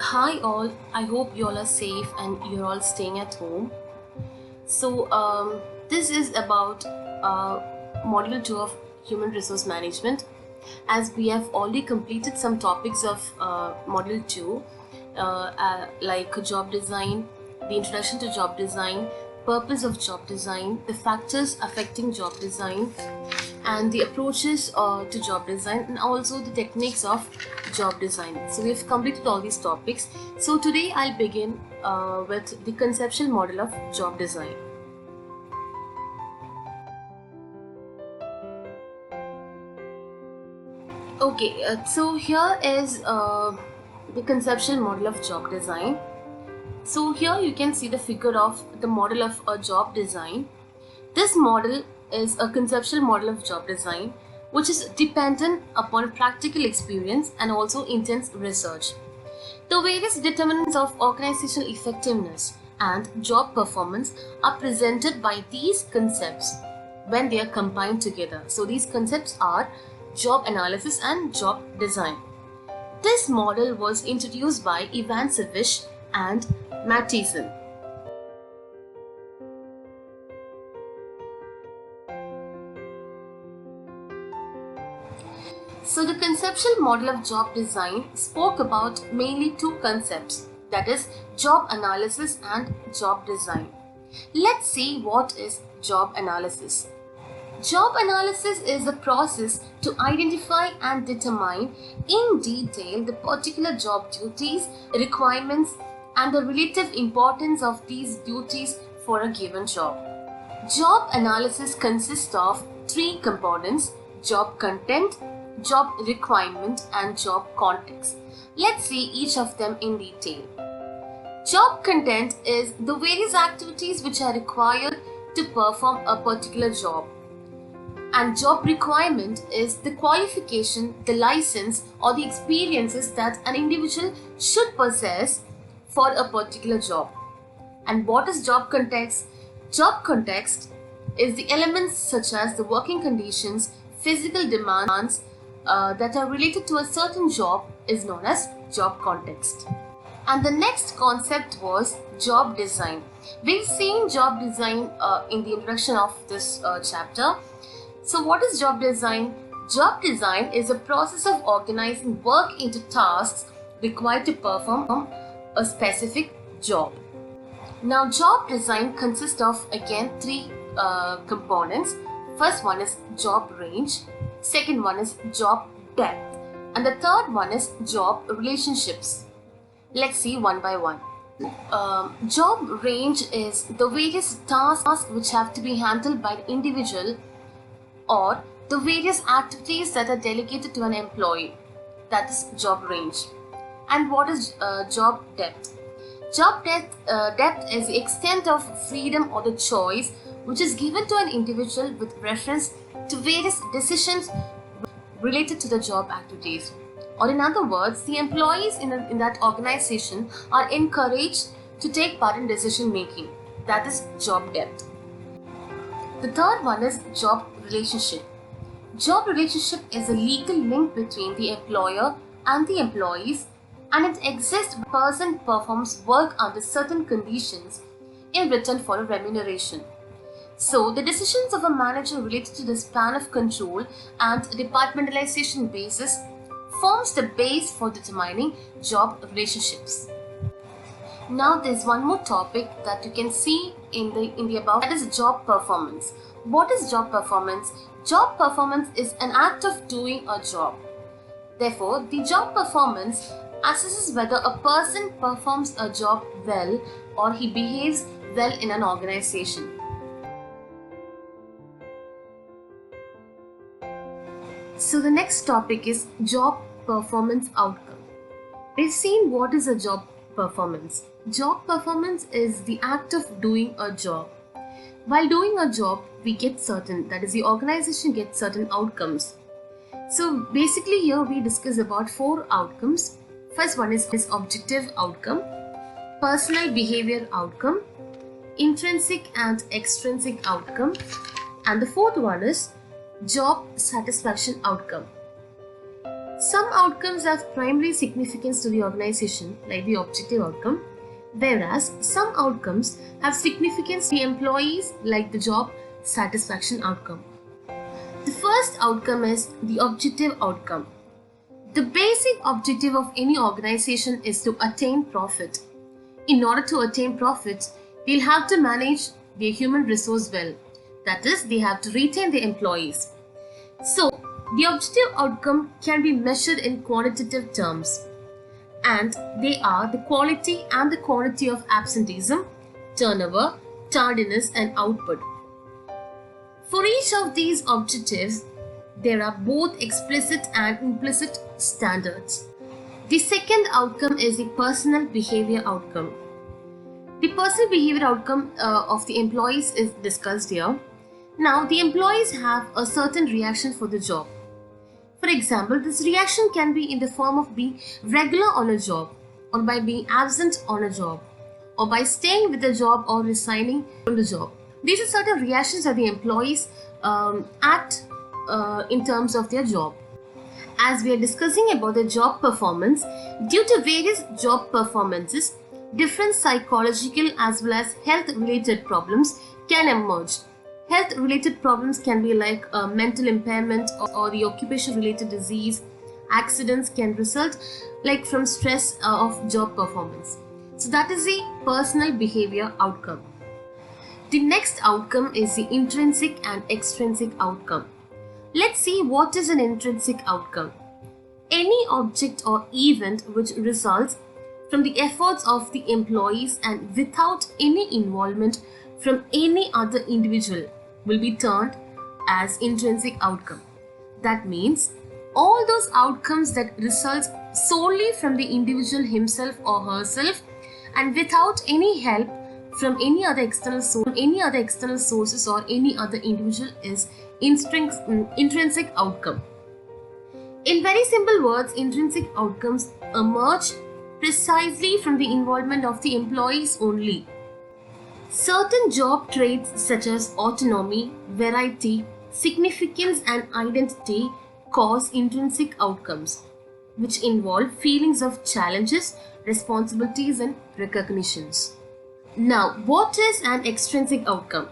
Hi all, I hope you all are safe and you're all staying at home. So, this is about Module 2 of Human Resource Management. As we have already completed some topics of Module 2, like job design, the introduction to job design, purpose of job design, the factors affecting job design, and the approaches to job design, and also the techniques of job design. So we've completed all these topics. So today I'll begin with the conceptual model of job design. Okay, so here is the conceptual model of job design. So here you can see the figure of the model of a job design. This model is a conceptual model of job design which is dependent upon practical experience and also intense research. The various determinants of organizational effectiveness and job performance are presented by these concepts when they are combined together. So these concepts are job analysis and job design. This model was introduced by Ivancevich and Mattison. So the conceptual model of job design spoke about mainly two concepts, that is job analysis and job design. Let's see what is job analysis. Job analysis is the process to identify and determine in detail the particular job duties, requirements, and the relative importance of these duties for a given job. Job analysis consists of three components: job content, job requirement, and job context. Let's see each of them in detail. Job content is the various activities which are required to perform a particular job. And job requirement is the qualification, the license, or the experiences that an individual should possess for a particular job. And what is job context? Job context is the elements such as the working conditions, physical demands that are related to a certain job is known as job context. And the next concept was job design. We've seen job design in the introduction of this chapter. So what is job design? Job design is a process of organizing work into tasks required to perform a specific job. Now job design consists of again three components. First one is job range, second one is job depth, and the third one is job relationships. Let's see one by one. Job range is the various tasks which have to be handled by the individual or the various activities that are delegated to an employee. That is job range. And what is job depth? Job depth is the extent of freedom or the choice which is given to an individual with reference to various decisions related to the job activities. Or in other words, the employees in that organization are encouraged to take part in decision making. That is job depth. The third one is job relationship. Job relationship is a legal link between the employer and the employees, and it exists when a person performs work under certain conditions in return for a remuneration. So, the decisions of a manager related to the span of control and departmentalization basis forms the base for determining job relationships. Now there's one more topic that you can see in the above, that is job performance. What is job performance? Job performance is an act of doing a job. Therefore, the job performance assesses whether a person performs a job well or he behaves well in an organization. So the next topic is job performance outcome. We've seen what is a job performance. Job performance is the act of doing a job. While doing a job, we get certain, that is the organization gets certain outcomes. So basically here we discuss about four outcomes. First one is objective outcome, personal behavior outcome, intrinsic and extrinsic outcome, and the fourth one is job satisfaction outcome. Some outcomes have primary significance to the organization, like the objective outcome, whereas some outcomes have significance to the employees, like the job satisfaction outcome. The first outcome is the objective outcome. The basic objective of any organization is to attain profit. In order to attain profit, they'll have to manage their human resource well. That is, they have to retain their employees. So, the objective outcome can be measured in quantitative terms, and they are the quality and the quantity of absenteeism, turnover, tardiness, and output. For each of these objectives, there are both explicit and implicit standards. The second outcome is the personal behavior outcome. The personal behavior outcome of the employees is discussed here. Now, the employees have a certain reaction for the job. For example, this reaction can be in the form of being regular on a job, or by being absent on a job, or by staying with the job or resigning from the job. These are certain reactions that the employees act in terms of their job. As we are discussing about the job performance, due to various job performances, different psychological as well as health-related problems can emerge. Health-related problems can be like mental impairment or the occupation-related disease. Accidents can result like from stress of job performance. So that is the personal behavior outcome. The next outcome is the intrinsic and extrinsic outcome. Let's see what is an intrinsic outcome. Any object or event which results from the efforts of the employees and without any involvement from any other individual will be termed as intrinsic outcome. That means all those outcomes that result solely from the individual himself or herself and without any help from any other external sources or any other individual is intrinsic outcome. In very simple words, intrinsic outcomes emerge precisely from the involvement of the employees only. Certain job traits such as autonomy, variety, significance and identity cause intrinsic outcomes, which involve feelings of challenges, responsibilities and recognitions. Now, what is an extrinsic outcome?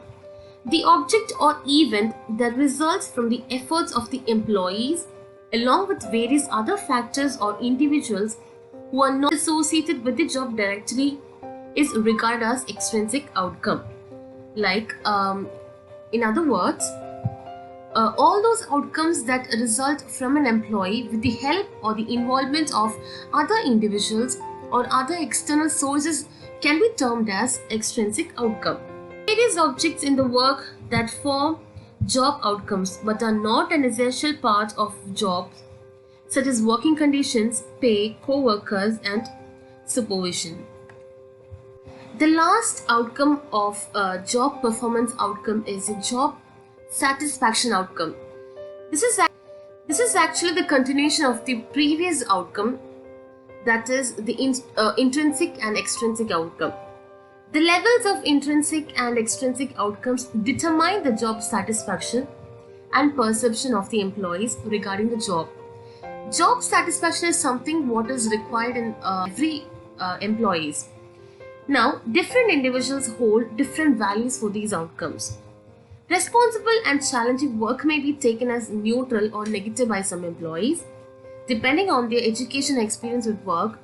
The object or event that results from the efforts of the employees along with various other factors or individuals who are not associated with the job directly is regarded as extrinsic outcome. Like, in other words, all those outcomes that result from an employee with the help or the involvement of other individuals or other external sources can be termed as extrinsic outcome. Various objects in the work that form job outcomes but are not an essential part of jobs, such as working conditions, pay, co-workers and supervision. The last outcome of job performance outcome is the job satisfaction outcome. This is actually the continuation of the previous outcome, that is the intrinsic and extrinsic outcome. The levels of intrinsic and extrinsic outcomes determine the job satisfaction and perception of the employees regarding the job. Job satisfaction is something what is required in every employees. Now, different individuals hold different values for these outcomes. Responsible and challenging work may be taken as neutral or negative by some employees, depending on their education and experience with work,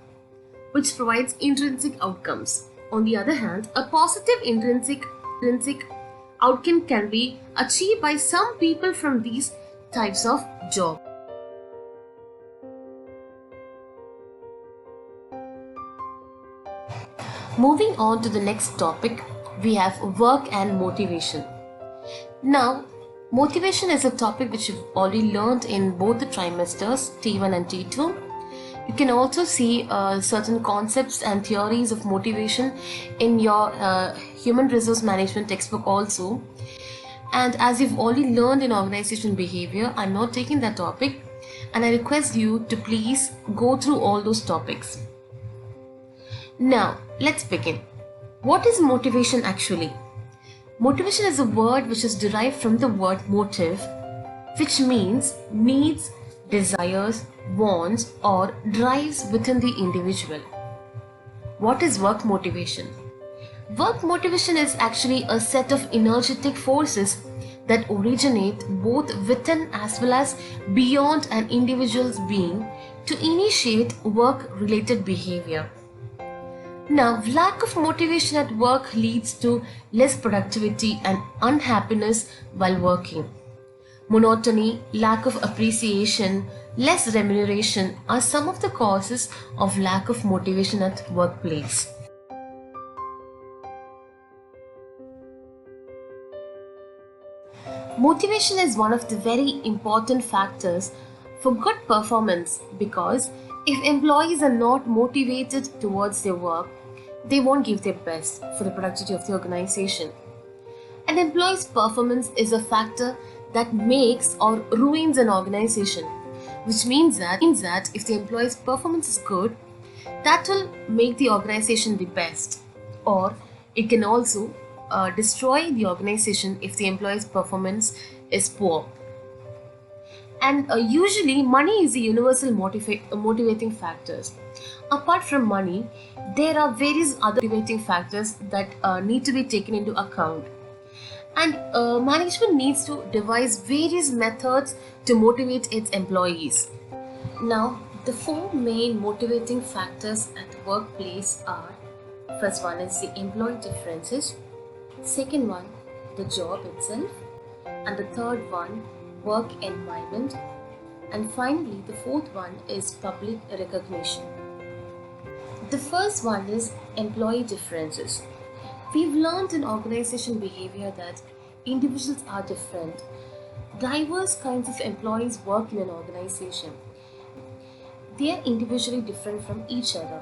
which provides intrinsic outcomes. On the other hand, a positive intrinsic outcome can be achieved by some people from these types of job. Moving on to the next topic, we have work and motivation. Now, motivation is a topic which you've already learned in both the trimesters, T1 and T2. You can also see certain concepts and theories of motivation in your human resource management textbook also. And as you've already learned in organization behavior, I'm not taking that topic and I request you to please go through all those topics. Now, let's begin. What is motivation actually? Motivation is a word which is derived from the word motive, which means needs, desires, wants, or drives within the individual. What is work motivation? Work motivation is actually a set of energetic forces that originate both within as well as beyond an individual's being to initiate work-related behavior. Now, lack of motivation at work leads to less productivity and unhappiness while working. Monotony, lack of appreciation, less remuneration are some of the causes of lack of motivation at workplace. Motivation is one of the very important factors for good performance because if employees are not motivated towards their work, they won't give their best for the productivity of the organization. An employee's performance is a factor that makes or ruins an organization, which means that if the employee's performance is good, that will make the organization the best, or it can also destroy the organization if the employee's performance is poor. And usually, money is the universal motivating factors. Apart from money, there are various other motivating factors that need to be taken into account. And management needs to devise various methods to motivate its employees. Now, the four main motivating factors at the workplace are: first one is the employee differences, second one, the job itself, and the third one, work environment, and finally the fourth one is public recognition. The first one is employee differences. We've learned in organization behavior that individuals are different. Diverse kinds of employees work in an organization. They are individually different from each other.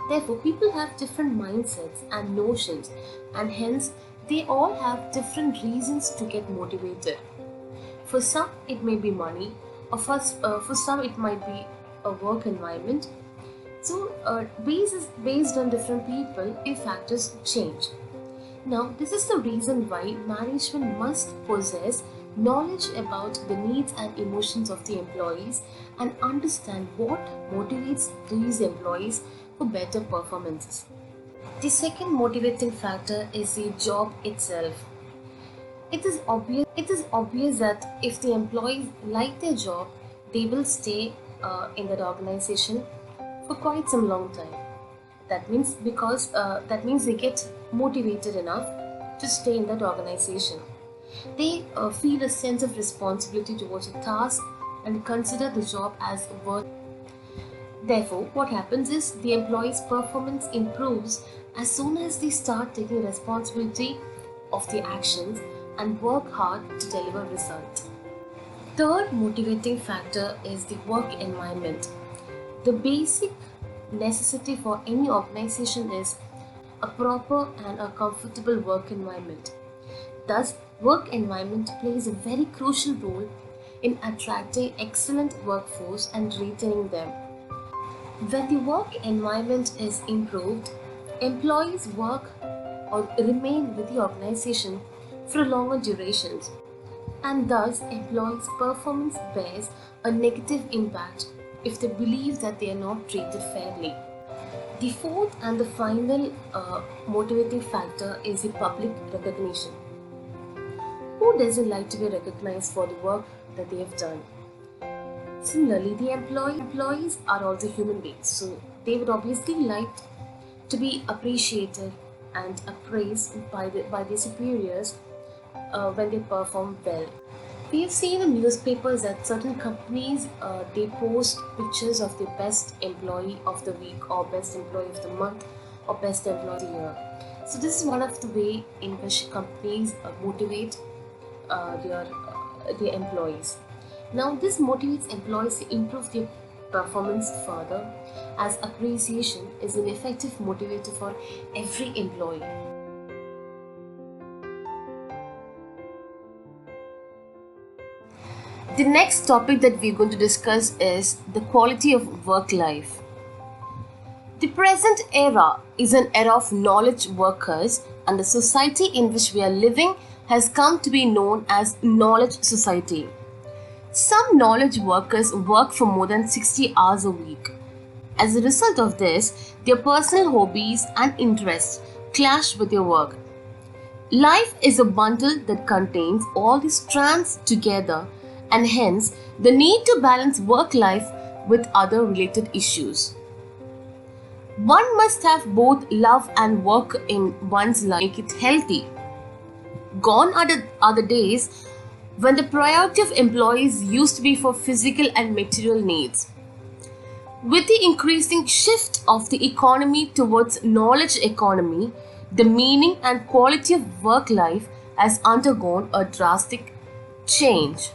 Therefore, people have different mindsets and notions, and hence they all have different reasons to get motivated. For some, it may be money, or for some, it might be a work environment. So, based on different people, these factors change. Now, this is the reason why management must possess knowledge about the needs and emotions of the employees and understand what motivates these employees for better performances. The second motivating factor is the job itself. It is obvious that if the employees like their job, they will stay in that organization for quite some long time. That means they get motivated enough to stay in that organization. They feel a sense of responsibility towards a task and consider the job as worth. Therefore, what happens is the employee's performance improves as soon as they start taking responsibility of the actions and work hard to deliver results. Third motivating factor is the work environment. The basic necessity for any organization is a proper and a comfortable work environment. Thus, work environment plays a very crucial role in attracting excellent workforce and retaining them. When the work environment is improved, employees work or remain with the organization for longer durations, and thus employees' performance bears a negative impact if they believe that they are not treated fairly. The fourth and the final motivating factor is the public recognition. Who doesn't like to be recognized for the work that they have done? Similarly, the employees are also human beings, so they would obviously like to be appreciated and appraised by their superiors when they perform well. We have seen in newspapers that certain companies they post pictures of the best employee of the week or best employee of the month or best employee of the year. So this is one of the way in which companies motivate their employees. Now this motivates employees to improve their performance further, as appreciation is an effective motivator for every employee. The next topic that we're going to discuss is the quality of work life. The present era is an era of knowledge workers, and the society in which we are living has come to be known as knowledge society. Some knowledge workers work for more than 60 hours a week. As a result of this, their personal hobbies and interests clash with their work. Life is a bundle that contains all these strands together, and hence the need to balance work life with other related issues. One must have both love and work in one's life to make it healthy. Gone are the days when the priority of employees used to be for physical and material needs. With the increasing shift of the economy towards knowledge economy, the meaning and quality of work life has undergone a drastic change.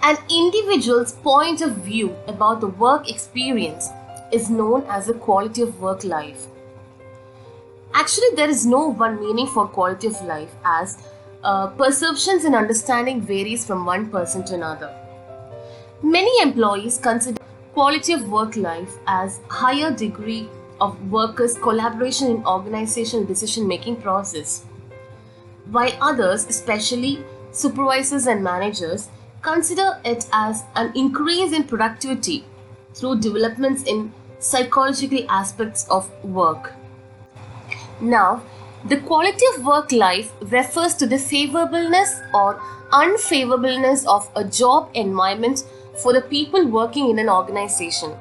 An individual's point of view about the work experience is known as the quality of work life. Actually, there is no one meaning for quality of life, as perceptions and understanding varies from one person to another. Many employees consider quality of work life as higher degree of workers' collaboration in organizational decision-making process, while others, especially supervisors and managers, consider it as an increase in productivity through developments in psychological aspects of work. Now, the quality of work life refers to the favorableness or unfavorableness of a job environment for the people working in an organization.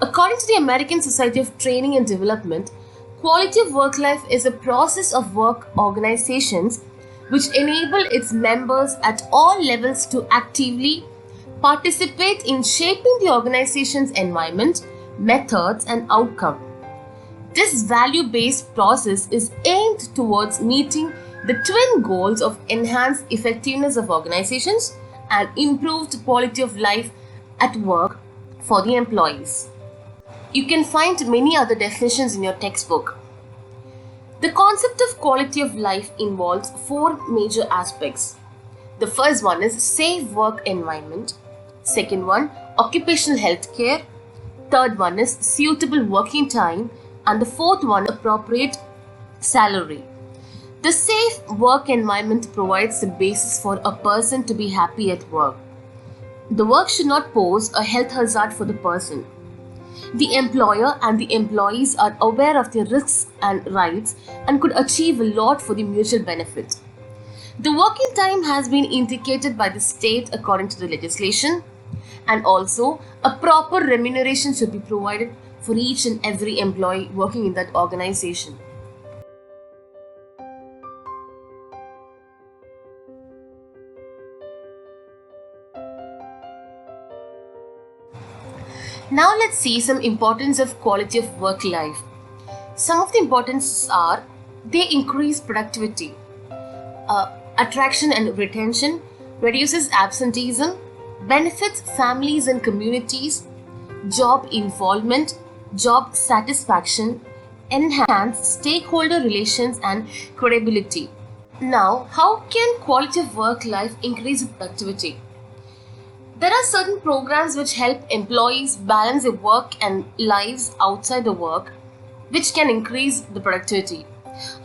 According to the American Society of Training and Development, quality of work life is a process of work organizations which enable its members at all levels to actively participate in shaping the organization's environment, methods, and outcome. This value-based process is aimed towards meeting the twin goals of enhanced effectiveness of organizations and improved quality of life at work for the employees. You can find many other definitions in your textbook. The concept of quality of life involves four major aspects. The first one is safe work environment. Second one, occupational health care. Third one is suitable working time. And the fourth one, appropriate salary. The safe work environment provides the basis for a person to be happy at work. The work should not pose a health hazard for the person. The employer and the employees are aware of their risks and rights and could achieve a lot for the mutual benefit. The working time has been indicated by the state according to the legislation, and also a proper remuneration should be provided for each and every employee working in that organization. Now let's see some importance of quality of work life. Some of the importances are they increase productivity, attraction and retention, reduces absenteeism, benefits families and communities, job involvement, job satisfaction, enhance stakeholder relations and credibility. Now, how can quality of work life increase productivity? There are certain programs which help employees balance their work and lives outside the work, which can increase the productivity.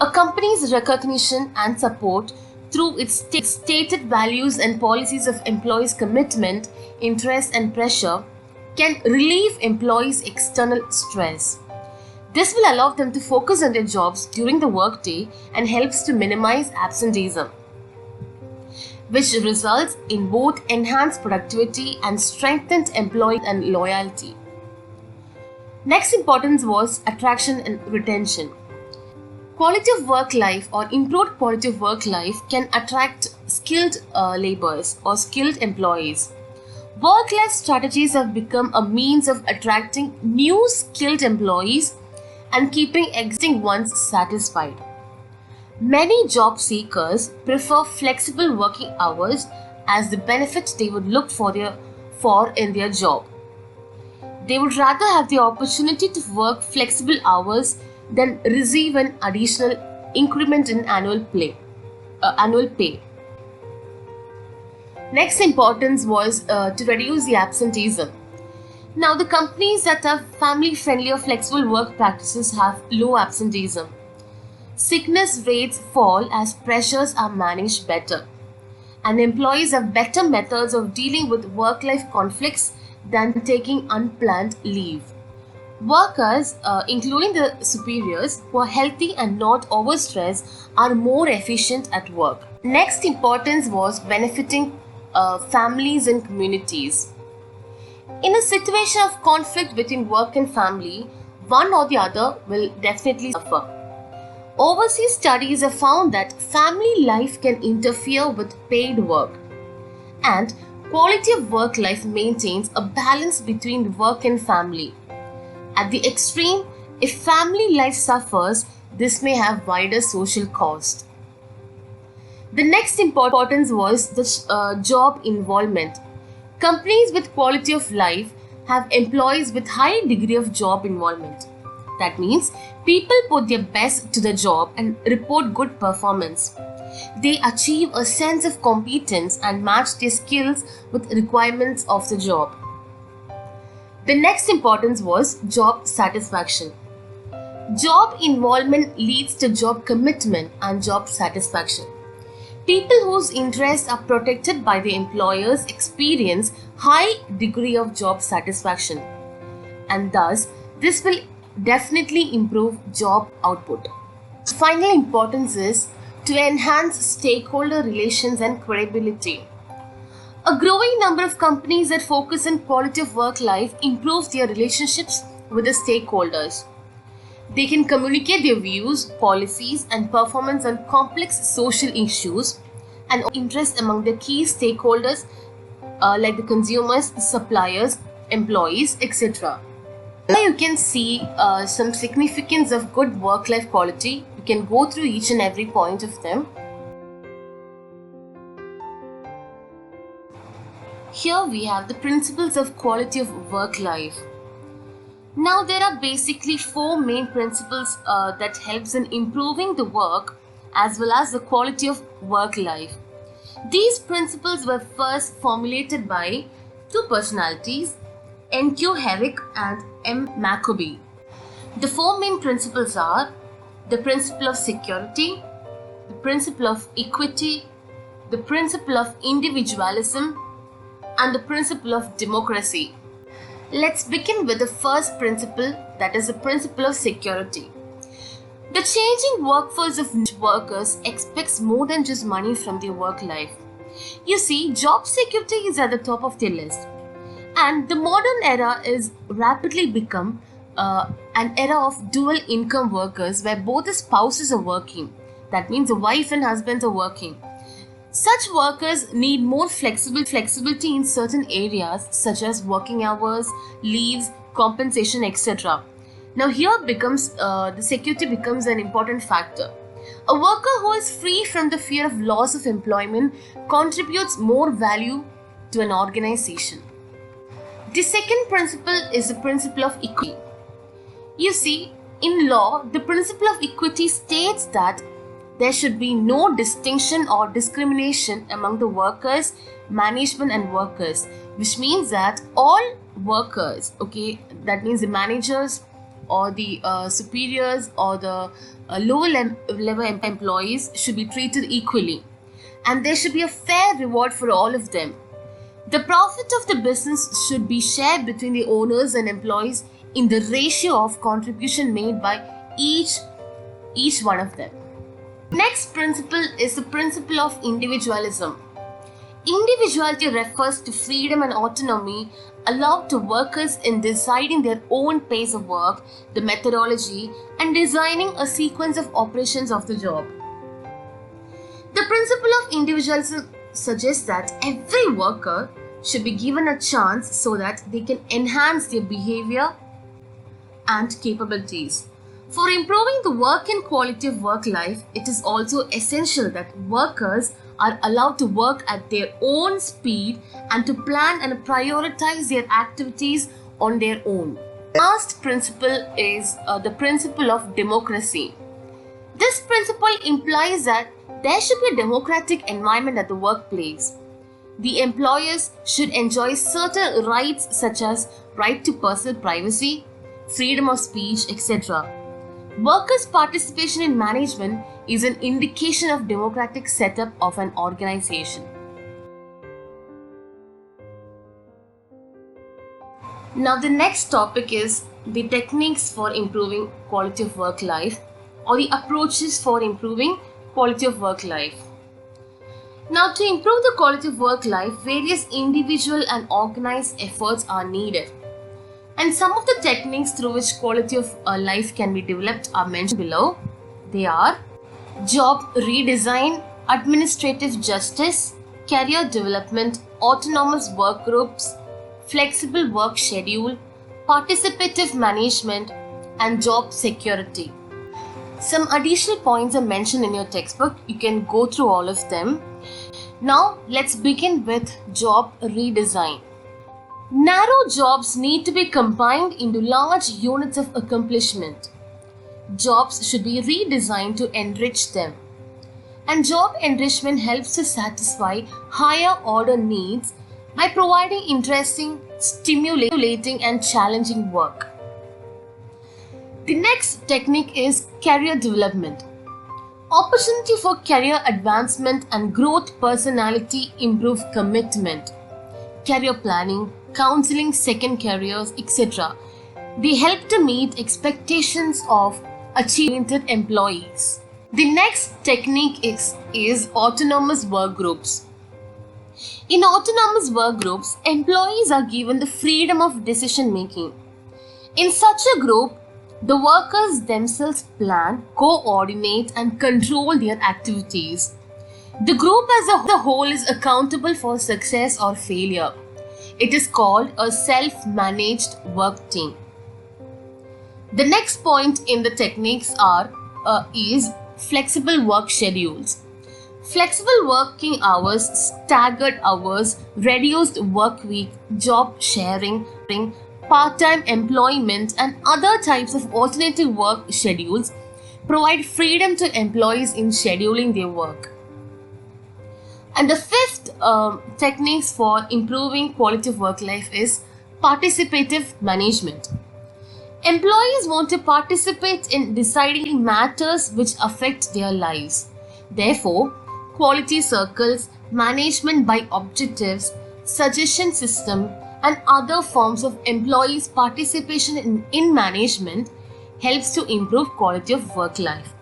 A company's recognition and support through its stated values and policies of employees' commitment, interest, and pressure can relieve employees' external stress. This will allow them to focus on their jobs during the workday and helps to minimize absenteeism, which results in both enhanced productivity and strengthened employee and loyalty. Next importance was attraction and retention. Quality of work life or improved quality of work life can attract skilled laborers or skilled employees. Work-life strategies have become a means of attracting new skilled employees and keeping existing ones satisfied. Many job seekers prefer flexible working hours as the benefit they would look for in their job. They would rather have the opportunity to work flexible hours than receive an additional increment in annual pay. Next importance was to reduce the absenteeism. Now, the companies that have family-friendly or flexible work practices have low absenteeism. Sickness rates fall as pressures are managed better. and employees have better methods of dealing with work-life conflicts than taking unplanned leave. Workers, including the superiors, who are healthy and not overstressed, are more efficient at work. Next importance was benefiting families and communities. In a situation of conflict between work and family, one or the other will definitely suffer. Overseas studies have found that family life can interfere with paid work, and quality of work life maintains a balance between work and family. At the extreme, if family life suffers, this may have wider social cost. The next importance was the job involvement. Companies with quality of life have employees with high degree of job involvement. That means people put their best to the job and report good performance. They achieve a sense of competence and match their skills with requirements of the job. The next importance was job satisfaction. Job involvement leads to job commitment and job satisfaction. People whose interests are protected by the employers experience high degree of job satisfaction, and thus this will definitely improve job output. Final importance is to enhance stakeholder relations and credibility. A growing number of companies that focus on quality of work life improve their relationships with the stakeholders. They can communicate their views, policies, and performance on complex social issues and interest among the key stakeholders like the consumers, the suppliers, employees, etc. Now you can see some significance of good work-life quality. You can go through each and every point of them. Here we have the principles of quality of work life. Now there are basically four main principles that helps in improving the work as well as the quality of work life. These principles were first formulated by two personalities, N.Q. Herrick and M. Maccobie. The four main principles are the principle of security, the principle of equity, the principle of individualism, and the principle of democracy. Let's begin with the first principle, that is the principle of security. The changing workforce of workers expects more than just money from their work life. You see, job security is at the top of their list. And the modern era is rapidly become an era of dual income workers where both the spouses are working. That means the wife and husband are working. Such workers need more flexibility in certain areas such as working hours, leaves, compensation, etc. Now here the security becomes an important factor. A worker who is free from the fear of loss of employment contributes more value to an organization. The second principle is the principle of equity. You see, in law, the principle of equity states that there should be no distinction or discrimination among the workers, management and workers, which means that all workers, that means the managers or the superiors or the lower level employees should be treated equally, and there should be a fair reward for all of them. The profit of the business should be shared between the owners and employees in the ratio of contribution made by each one of them. Next principle is the principle of individualism. Individuality refers to freedom and autonomy allowed to workers in deciding their own pace of work, the methodology, and designing a sequence of operations of the job. The principle of individualism suggests that every worker should be given a chance so that they can enhance their behavior and capabilities. For improving the work and quality of work life, it is also essential that workers are allowed to work at their own speed and to plan and prioritize their activities on their own. Last principle is the principle of democracy. This principle implies that there should be a democratic environment at the workplace. The employers should enjoy certain rights such as right to personal privacy, freedom of speech, etc. Workers' participation in management is an indication of democratic setup of an organization. Now the next topic is the techniques for improving quality of work life, or the approaches for improving quality of work life. Now, to improve the quality of work life, various individual and organized efforts are needed. And some of the techniques through which quality of life can be developed are mentioned below. They are job redesign, administrative justice, career development, autonomous work groups, flexible work schedule, participative management, and job security. Some additional points are mentioned in your textbook. You can go through all of them. Now, let's begin with job redesign. Narrow jobs need to be combined into large units of accomplishment. Jobs should be redesigned to enrich them. And job enrichment helps to satisfy higher order needs by providing interesting, stimulating, and challenging work. The next technique is career development. Opportunity for career advancement and growth, personality, improve commitment, career planning, counseling, second careers, etc. They help to meet expectations of achievement employees. The next technique is autonomous work groups. In autonomous work groups, employees are given the freedom of decision making. In such a group, the workers themselves plan, coordinate, and control their activities. The group as a whole is accountable for success or failure. It is called a self-managed work team. The next point in the techniques is flexible work schedules. Flexible working hours, staggered hours, reduced work week, job sharing, part-time employment, and other types of alternative work schedules provide freedom to employees in scheduling their work. And the fifth techniques for improving quality of work life is participative management. Employees want to participate in deciding matters which affect their lives. Therefore, quality circles, management by objectives, suggestion system, and other forms of employees' participation in management helps to improve quality of work life.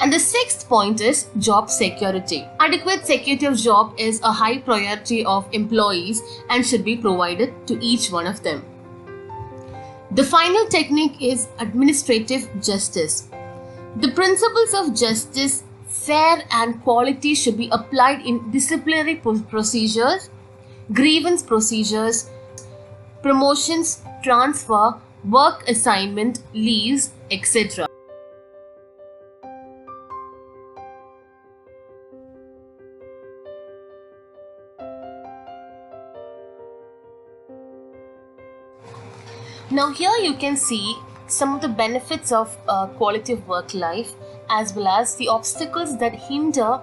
And the sixth point is job security. Adequate security of job is a high priority of employees and should be provided to each one of them. The final technique is administrative justice. The principles of justice, fair and quality should be applied in disciplinary procedures, grievance procedures, promotions, transfer, work assignment, leaves, etc. Now here you can see some of the benefits of quality of work life, as well as the obstacles that hinder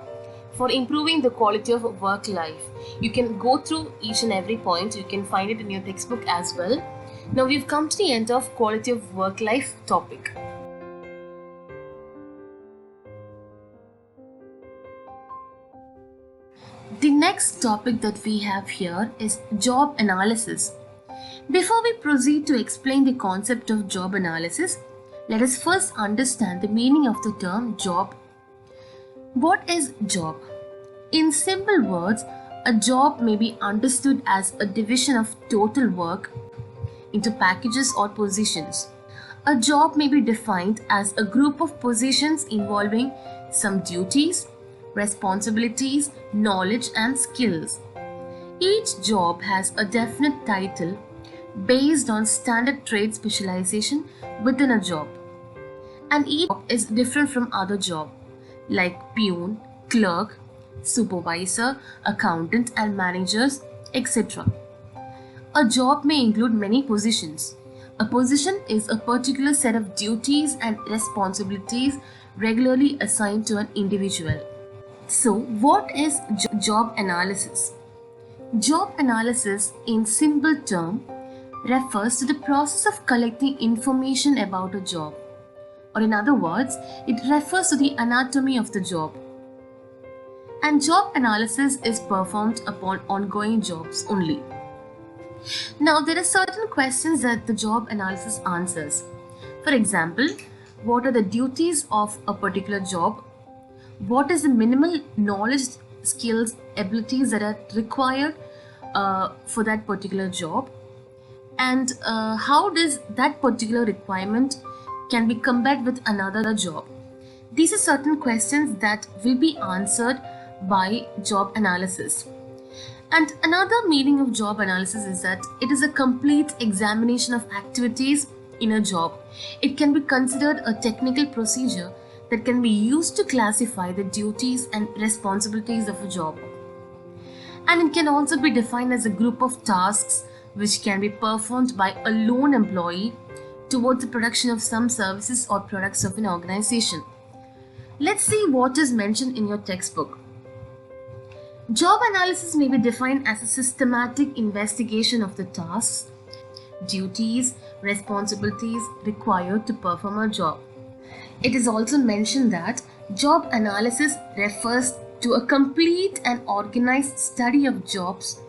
for improving the quality of work life. You can go through each and every point. You can find it in your textbook as well. Now we've come to the end of quality of work life topic. The next topic that we have here is job analysis. Before we proceed to explain the concept of job analysis, let us first understand the meaning of the term job. What is job? In simple words, a job may be understood as a division of total work into packages or positions. A job may be defined as a group of positions involving some duties, responsibilities, knowledge, and skills. Each job has a definite title based on standard trade specialization within a job, and each job is different from other jobs like peon, clerk, supervisor, accountant, and managers, etc. A job may include many positions. A position is a particular set of duties and responsibilities regularly assigned to an individual. So, what is job analysis? Job analysis, in simple terms, refers to the process of collecting information about a job. Or in other words, it refers to the anatomy of the job. And job analysis is performed upon ongoing jobs only. Now, there are certain questions that the job analysis answers. For example, what are the duties of a particular job? What is the minimal knowledge, skills, abilities that are required for that particular job? And how does that particular requirement can be compared with another job? These are certain questions that will be answered by job analysis. And another meaning of job analysis is that it is a complete examination of activities in a job. It can be considered a technical procedure that can be used to classify the duties and responsibilities of a job. And it can also be defined as a group of tasks which can be performed by a lone employee towards the production of some services or products of an organization. Let's see what is mentioned in your textbook. Job analysis may be defined as a systematic investigation of the tasks, duties, responsibilities required to perform a job. It is also mentioned that job analysis refers to a complete and organized study of jobs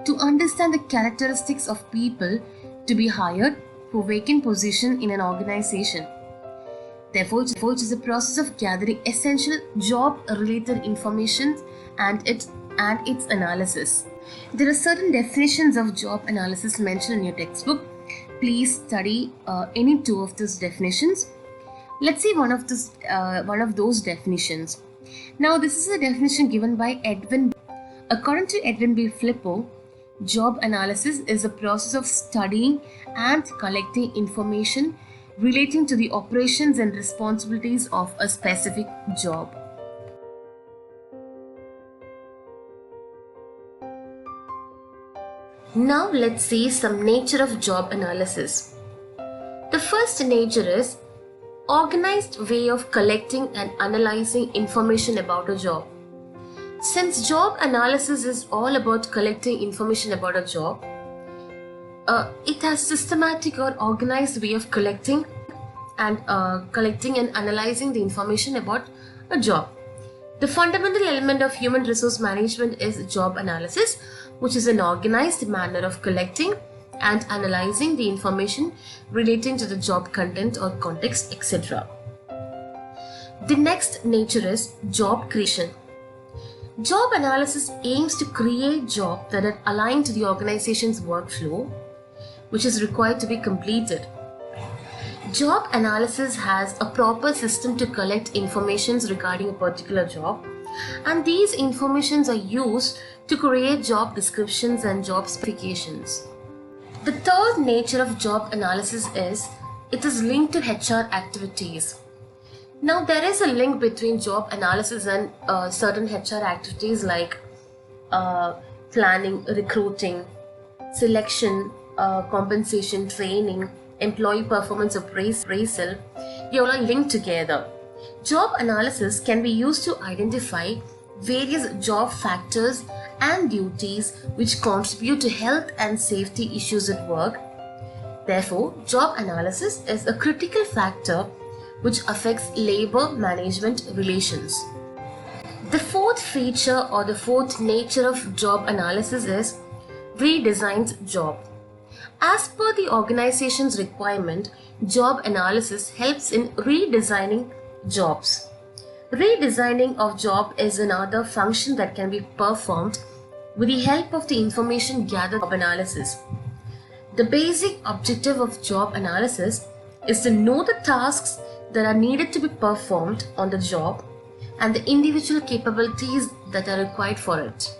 to understand the characteristics of people to be hired for vacant position in an organization. Therefore, it is a process of gathering essential job-related information and its analysis. There are certain definitions of job analysis mentioned in your textbook. Please study any two of those definitions. Let's see one of those definitions. Now, this is a definition given by Edwin. According to Edwin B. Flippo, job analysis is a process of studying and collecting information relating to the operations and responsibilities of a specific job. Now let's see some nature of job analysis. The first nature is organized way of collecting and analyzing information about a job. Since job analysis is all about collecting information about a job, it has systematic or organized way of collecting and analyzing the information about a job. The fundamental element of human resource management is job analysis, which is an organized manner of collecting and analyzing the information relating to the job content or context, etc. The next nature is job creation. Job analysis aims to create jobs that are aligned to the organization's workflow, which is required to be completed. Job analysis has a proper system to collect information regarding a particular job, and these informations are used to create job descriptions and job specifications. The third nature of job analysis is it is linked to HR activities. Now, there is a link between job analysis and certain HR activities like planning, recruiting, selection, compensation, training, employee performance appraisal. They all are linked together. Job analysis can be used to identify various job factors and duties which contribute to health and safety issues at work. Therefore, job analysis is a critical factor which affects labor management relations. The fourth feature or the fourth nature of job analysis is redesigned job. As per the organization's requirement, job analysis helps in redesigning jobs. Redesigning of job is another function that can be performed with the help of the information gathered from analysis. The basic objective of job analysis is to know the tasks that are needed to be performed on the job and the individual capabilities that are required for it.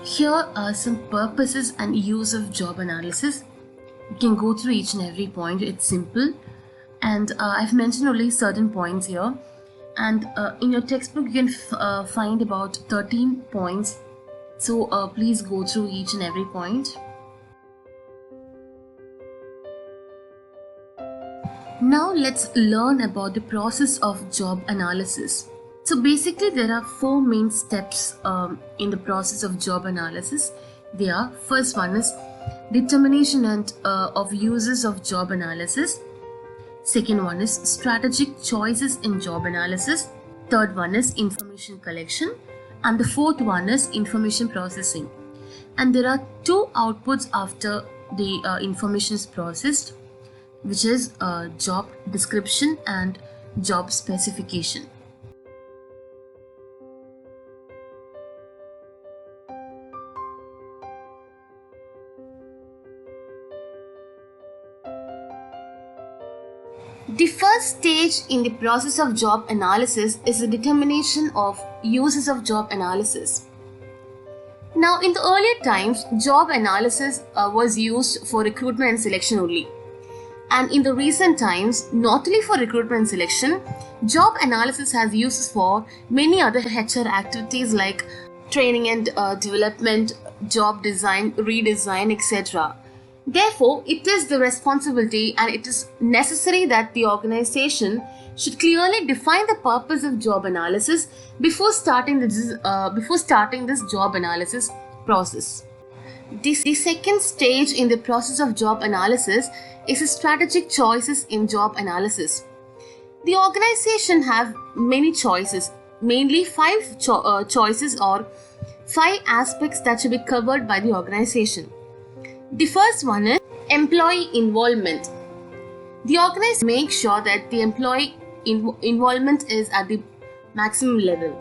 Here are some purposes and use of job analysis. You can go through each and every point. It's simple, and I've mentioned only certain points here. And in your textbook, you can find about 13 points. So please go through each and every point. Now let's learn about the process of job analysis. So basically there are four main steps in the process of job analysis. First one is determination and of uses of job analysis. Second one is strategic choices in job analysis. Third one is information collection. And the fourth one is information processing. And there are two outputs after the information is processed, which is job description and job specification. The first stage in the process of job analysis is the determination of uses of job analysis. Now, in the earlier times, job analysis was used for recruitment and selection only. And in the recent times, not only for recruitment and selection, job analysis has uses for many other HR activities like training and development, job design, redesign, etc. Therefore, it is the responsibility and it is necessary that the organization should clearly define the purpose of job analysis before starting this job analysis process. The second stage in the process of job analysis is strategic choices in job analysis. The organization have many choices, mainly five choices or five aspects that should be covered by the organization. The first one is employee involvement. The organization makes sure that the employee involvement is at the maximum level,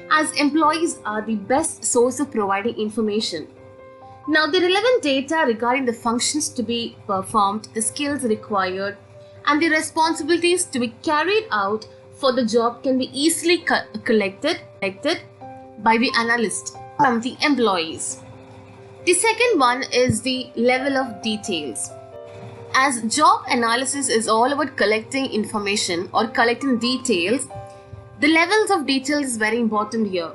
as employees are the best source of providing information. Now, the relevant data regarding the functions to be performed, the skills required, and the responsibilities to be carried out for the job can be easily collected by the analyst from the employees. The second one is the level of details. As job analysis is all about collecting information or collecting details, the levels of details is very important here.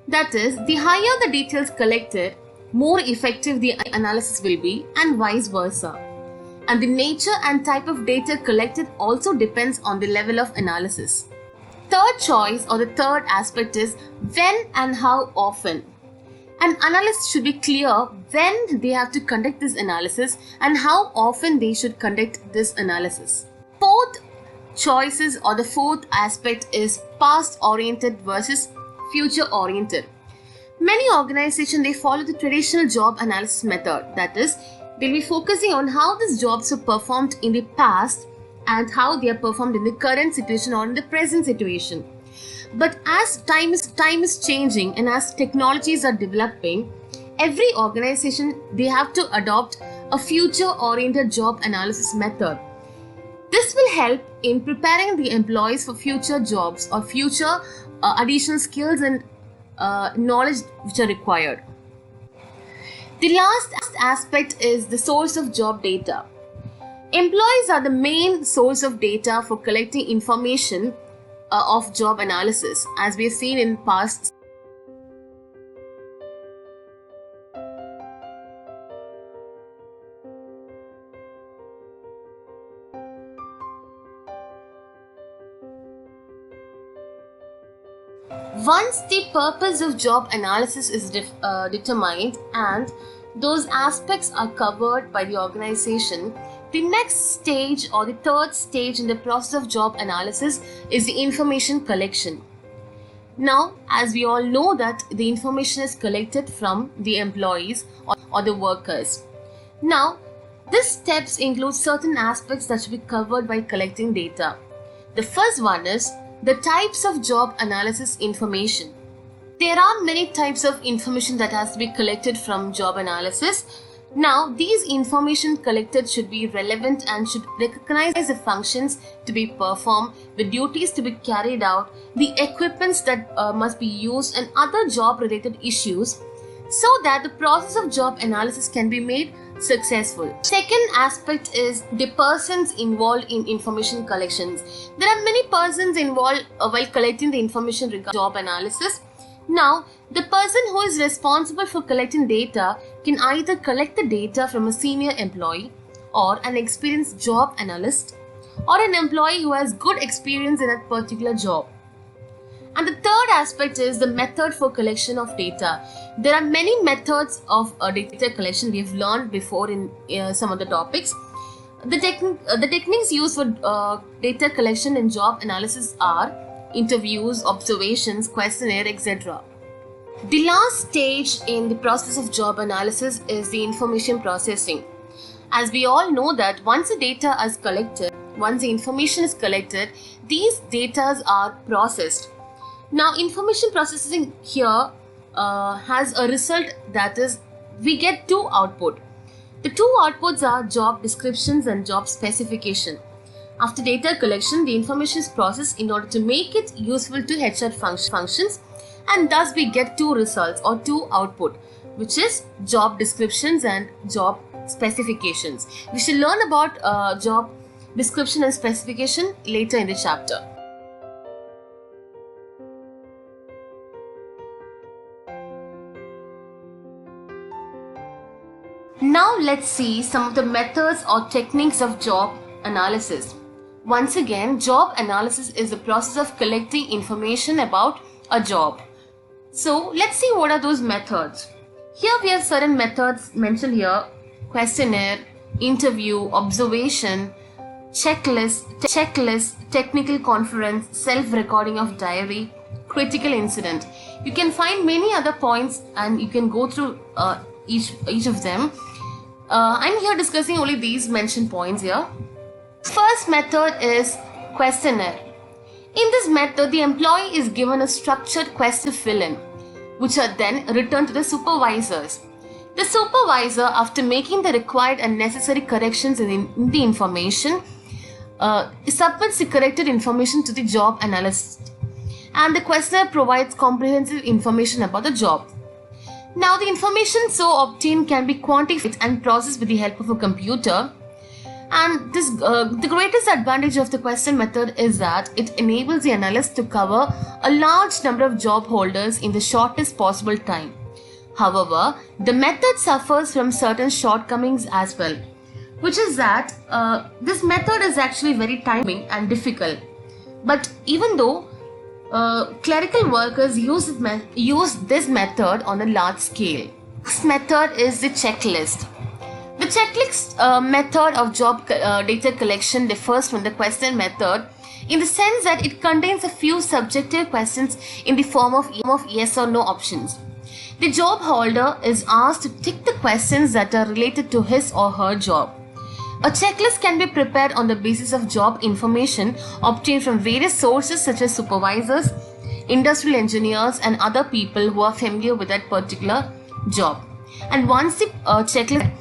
That is, the higher the details collected, more effective the analysis will be, and vice versa. And the nature and type of data collected also depends on the level of analysis. Third choice or the third aspect is when and how often. An analyst should be clear when they have to conduct this analysis and how often they should conduct this analysis. Fourth choices or the fourth aspect is past oriented versus future oriented. Many organizations, they follow the traditional job analysis method. That is, they'll be focusing on how these jobs were performed in the past and how they are performed in the current situation or in the present situation. But as time is changing and as technologies are developing, every organization, they have to adopt a future-oriented job analysis method. This will help in preparing the employees for future jobs or future additional skills and knowledge which are required. The last aspect is the source of job data. Employees are the main source of data for collecting information of job analysis, as we have seen in past. Once the purpose of job analysis is determined and those aspects are covered by the organization, the next stage or the third stage in the process of job analysis is the information collection. Now, as we all know that the information is collected from the employees or the workers. Now, these steps include certain aspects that should be covered by collecting data. The first one is the types of job analysis information. There are many types of information that has to be collected from job analysis. Now, these information collected should be relevant and should recognize the functions to be performed, the duties to be carried out, the equipments that must be used, and other job-related issues, so that the process of job analysis can be made successful. Second aspect is the persons involved in information collections. There are many persons involved while collecting the information regarding job analysis. Now, the person who is responsible for collecting data can either collect the data from a senior employee or an experienced job analyst or an employee who has good experience in that particular job. And the third aspect is the method for collection of data. There are many methods of data collection we have learned before in some of the topics. The techniques used for data collection and job analysis are interviews, observations, questionnaire, etc. The last stage in the process of job analysis is the information processing. As we all know that once the data is collected, once the information is collected, these data are processed. Now, information processing here has a result, that is, we get two output. The two outputs are job descriptions and job specification. After data collection, the information is processed in order to make it useful to HR functions, and thus we get two results or two output, which is job descriptions and job specifications. We shall learn about job description and specification later in the chapter. Now let's see some of the methods or techniques of job analysis. Once again, job analysis is the process of collecting information about a job. So let's see what are those methods. Here we have certain methods mentioned here: questionnaire, interview, observation, checklist, technical conference, self-recording of diary, critical incident. You can find many other points and you can go through each of them. I'm here discussing only these mentioned points here. First method is questionnaire. In this method, the employee is given a structured question to fill in, which are then returned to the supervisors. The supervisor, after making the required and necessary corrections in the information, submits the corrected information to the job analyst, and the questionnaire provides comprehensive information about the job. Now, the information so obtained can be quantified and processed with the help of a computer. And this, the greatest advantage of the question method is that it enables the analyst to cover a large number of job holders in the shortest possible time. However, the method suffers from certain shortcomings as well, which is that this method is actually very timing and difficult. But even though clerical workers use this method on a large scale. This method is the checklist. The checklist method of job data collection differs from the question method in the sense that it contains a few subjective questions in the form of yes or no options. The job holder is asked to tick the questions that are related to his or her job. A checklist can be prepared on the basis of job information obtained from various sources such as supervisors, industrial engineers, and other people who are familiar with that particular job. And once the checklist,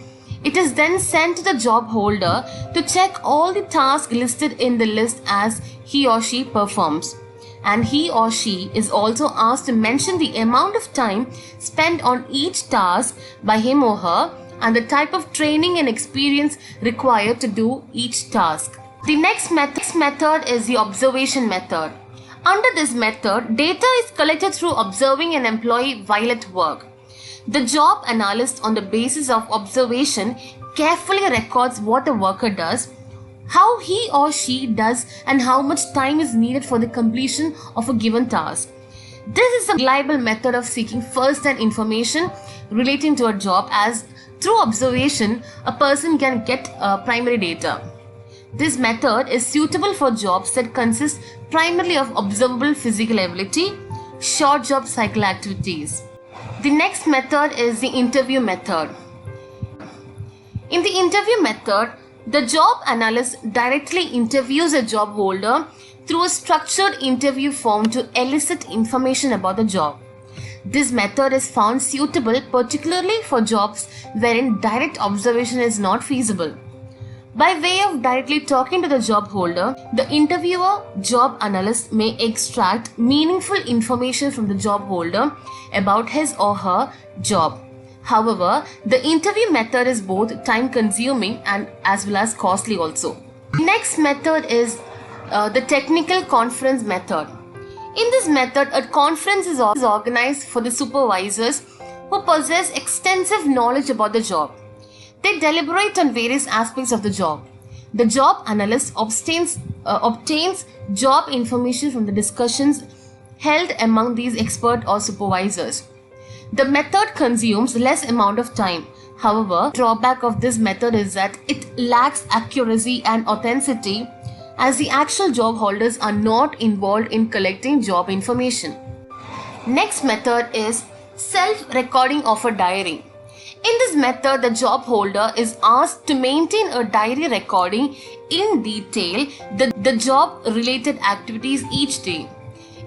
it is then sent to the job holder to check all the tasks listed in the list as he or she performs. And he or she is also asked to mention the amount of time spent on each task by him or her and the type of training and experience required to do each task. The next method is the observation method. Under this method, data is collected through observing an employee while at work. The job analyst, on the basis of observation, carefully records what the worker does, how he or she does, and how much time is needed for the completion of a given task. This is a reliable method of seeking first-hand information relating to a job, as through observation, a person can get primary data. This method is suitable for jobs that consist primarily of observable physical ability, short job cycle activities. The next method is the interview method. In the interview method, the job analyst directly interviews a job holder through a structured interview form to elicit information about the job. This method is found suitable particularly for jobs wherein direct observation is not feasible. By way of directly talking to the job holder, the interviewer job analyst may extract meaningful information from the job holder about his or her job. However, the interview method is both time consuming and as well as costly also. The next method is the technical conference method. In this method, a conference is organized for the supervisors who possess extensive knowledge about the job. They deliberate on various aspects of the job. The job analyst obtains job information from the discussions held among these expert or supervisors. The method consumes less amount of time. However, drawback of this method is that it lacks accuracy and authenticity, as the actual job holders are not involved in collecting job information. Next method is self-recording of a diary. In this method, the job holder is asked to maintain a diary recording in detail the job-related activities each day.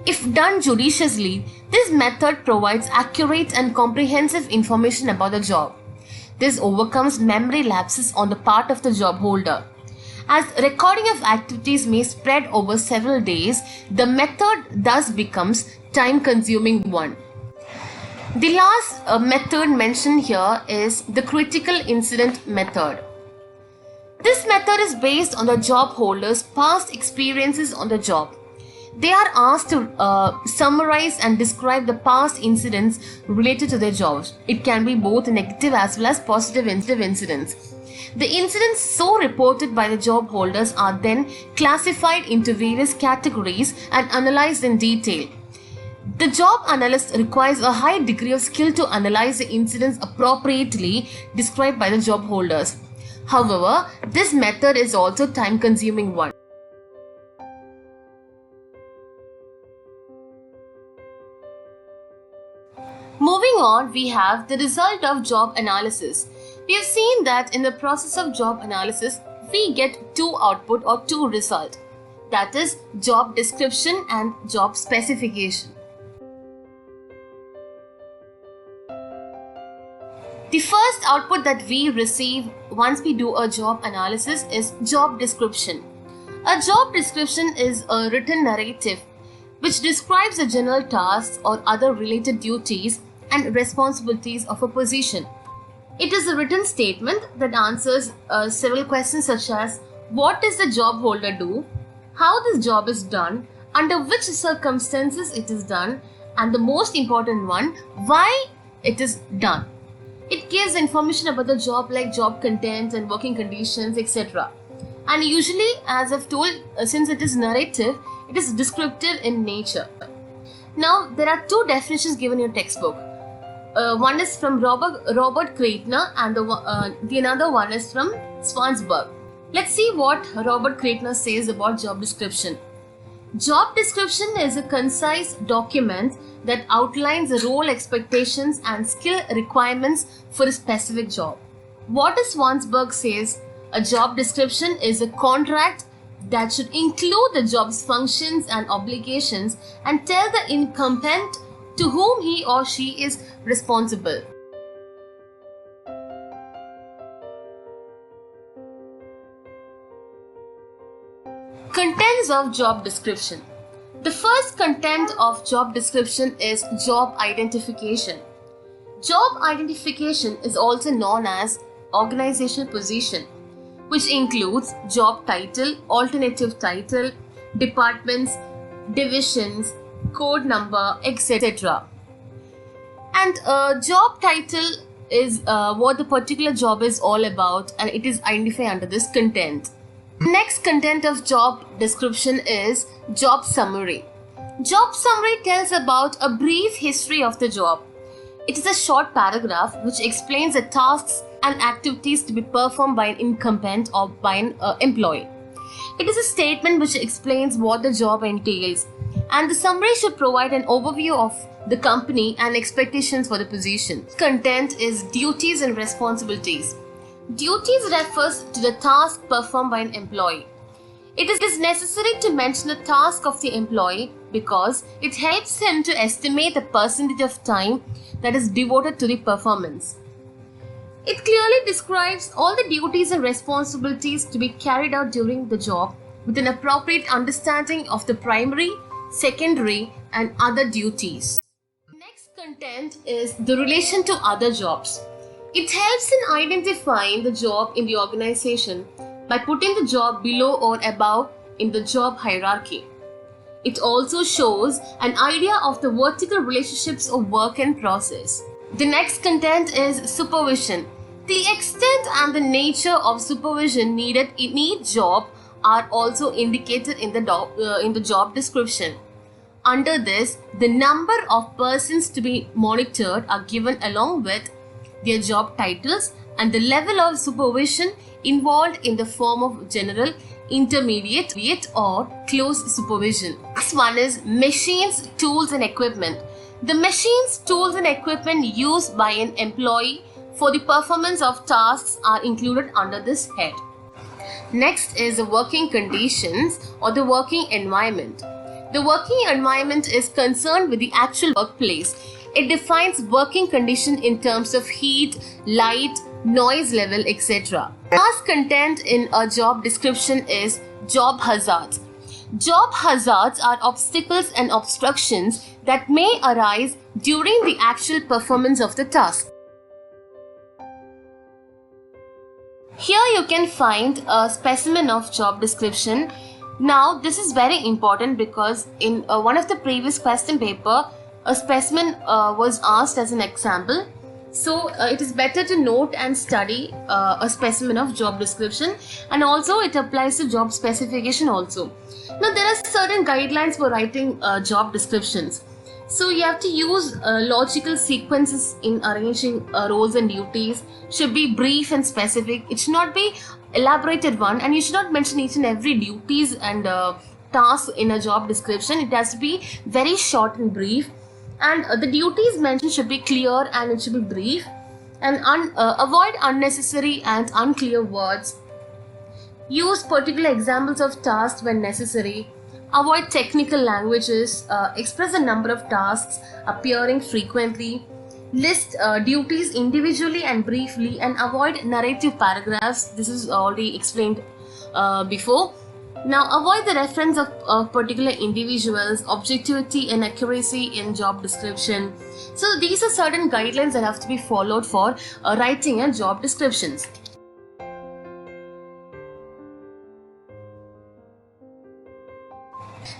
If done judiciously, this method provides accurate and comprehensive information about the job. This overcomes memory lapses on the part of the job holder. As recording of activities may spread over several days, the method thus becomes time-consuming one. The last method mentioned here is the critical incident method. This method is based on the job holder's past experiences on the job. They are asked to summarize and describe the past incidents related to their jobs. It can be both negative as well as positive incidents. The incidents so reported by the job holders are then classified into various categories and analyzed in detail. The job analyst requires a high degree of skill to analyze the incidents appropriately described by the job holders. However, this method is also time-consuming one. Moving on, we have the result of job analysis. We have seen that in the process of job analysis, we get two output or two results. That is job description and job specification. The first output that we receive once we do a job analysis is job description. A job description is a written narrative which describes the general tasks or other related duties and responsibilities of a position. It is a written statement that answers several questions such as what does the job holder do, how this job is done, under which circumstances it is done, and the most important one, why it is done. It gives information about the job like job content and working conditions, etc. And usually, as I've told, since it is narrative, it is descriptive in nature. Now, there are two definitions given in your textbook. One is from Robert Kreitner and the another one is from Swansberg. Let's see what Robert Kreitner says about job description. Job description is a concise document that outlines the role expectations and skill requirements for a specific job. What Swansberg says, a job description is a contract that should include the job's functions and obligations and tell the incumbent to whom he or she is responsible. Contents of job description. The first content of job description is job identification. Job identification is also known as organizational position, which includes job title, alternative title, departments, divisions, code number, etc. And job title is what the particular job is all about, and it is identified under this content. Next content of job description is job summary. Job summary tells about a brief history of the job. It is a short paragraph which explains the tasks and activities to be performed by an incumbent or by an employee. It is a statement which explains what the job entails, and the summary should provide an overview of the company and expectations for the position. Content is duties and responsibilities. Duties refers to the task performed by an employee. It is necessary to mention the task of the employee because it helps him to estimate the percentage of time that is devoted to the performance. It clearly describes all the duties and responsibilities to be carried out during the job with an appropriate understanding of the primary, secondary, and other duties. Next content is the relation to other jobs. It helps in identifying the job in the organization by putting the job below or above in the job hierarchy. It also shows an idea of the vertical relationships of work and process. The next content is supervision. The extent and the nature of supervision needed in each job are also indicated in the job description. Under this, the number of persons to be monitored are given along with their job titles and the level of supervision involved in the form of general, intermediate or close supervision. Next one is machines, tools and equipment. The machines, tools and equipment used by an employee for the performance of tasks are included under this head. Next is the working conditions or the working environment. The working environment is concerned with the actual workplace. It defines working condition in terms of heat, light, noise level, etc. Task content in a job description is job hazards. Job hazards are obstacles and obstructions that may arise during the actual performance of the task. Here you can find a specimen of job description. Now this is very important because in one of the previous question paper, a specimen was asked as an example. So it is better to note and study a specimen of job description, and also it applies to job specification also. Now there are certain guidelines for writing job descriptions. So you have to use logical sequences in arranging roles and duties. Should be brief and specific. It should not be elaborated one, and you should not mention each and every duties and tasks in a job description. It has to be very short and brief, and the duties mentioned should be clear and it should be brief, and avoid unnecessary and unclear words. Use particular examples of tasks when necessary. Avoid technical languages. Express the number of tasks appearing frequently. List duties individually and briefly, and avoid narrative paragraphs. This is already explained before. Now avoid the reference of particular individuals, objectivity and accuracy in job description. So these are certain guidelines that have to be followed for writing a job descriptions.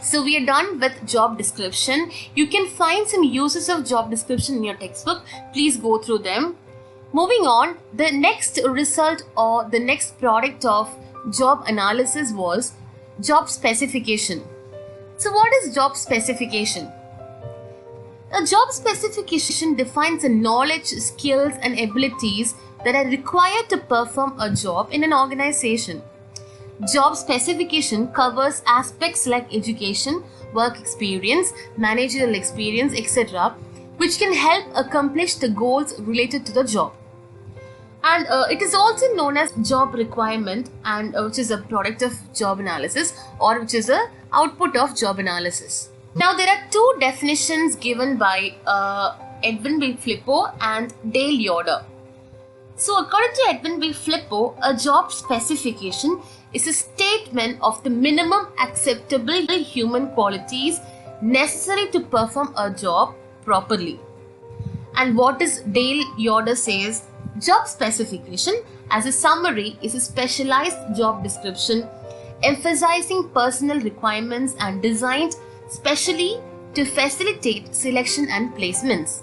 So we are done with job description. You can find some uses of job description in your textbook. Please go through them. Moving on, the next result or the next product of job analysis was job specification. So what is job specification? A job specification defines the knowledge, skills and abilities that are required to perform a job in an organization. Job specification covers aspects like education, work experience, managerial experience, etc., which can help accomplish the goals related to the job. And it is also known as job requirement, and which is a product of job analysis, or which is a output of job analysis. Now there are two definitions given by Edwin B. Flippo and Dale Yoder. So according to Edwin B. Flippo, a job specification is a statement of the minimum acceptable human qualities necessary to perform a job properly. And what is Dale Yoder says, job specification as a summary is a specialized job description emphasizing personal requirements and designed specially to facilitate selection and placements.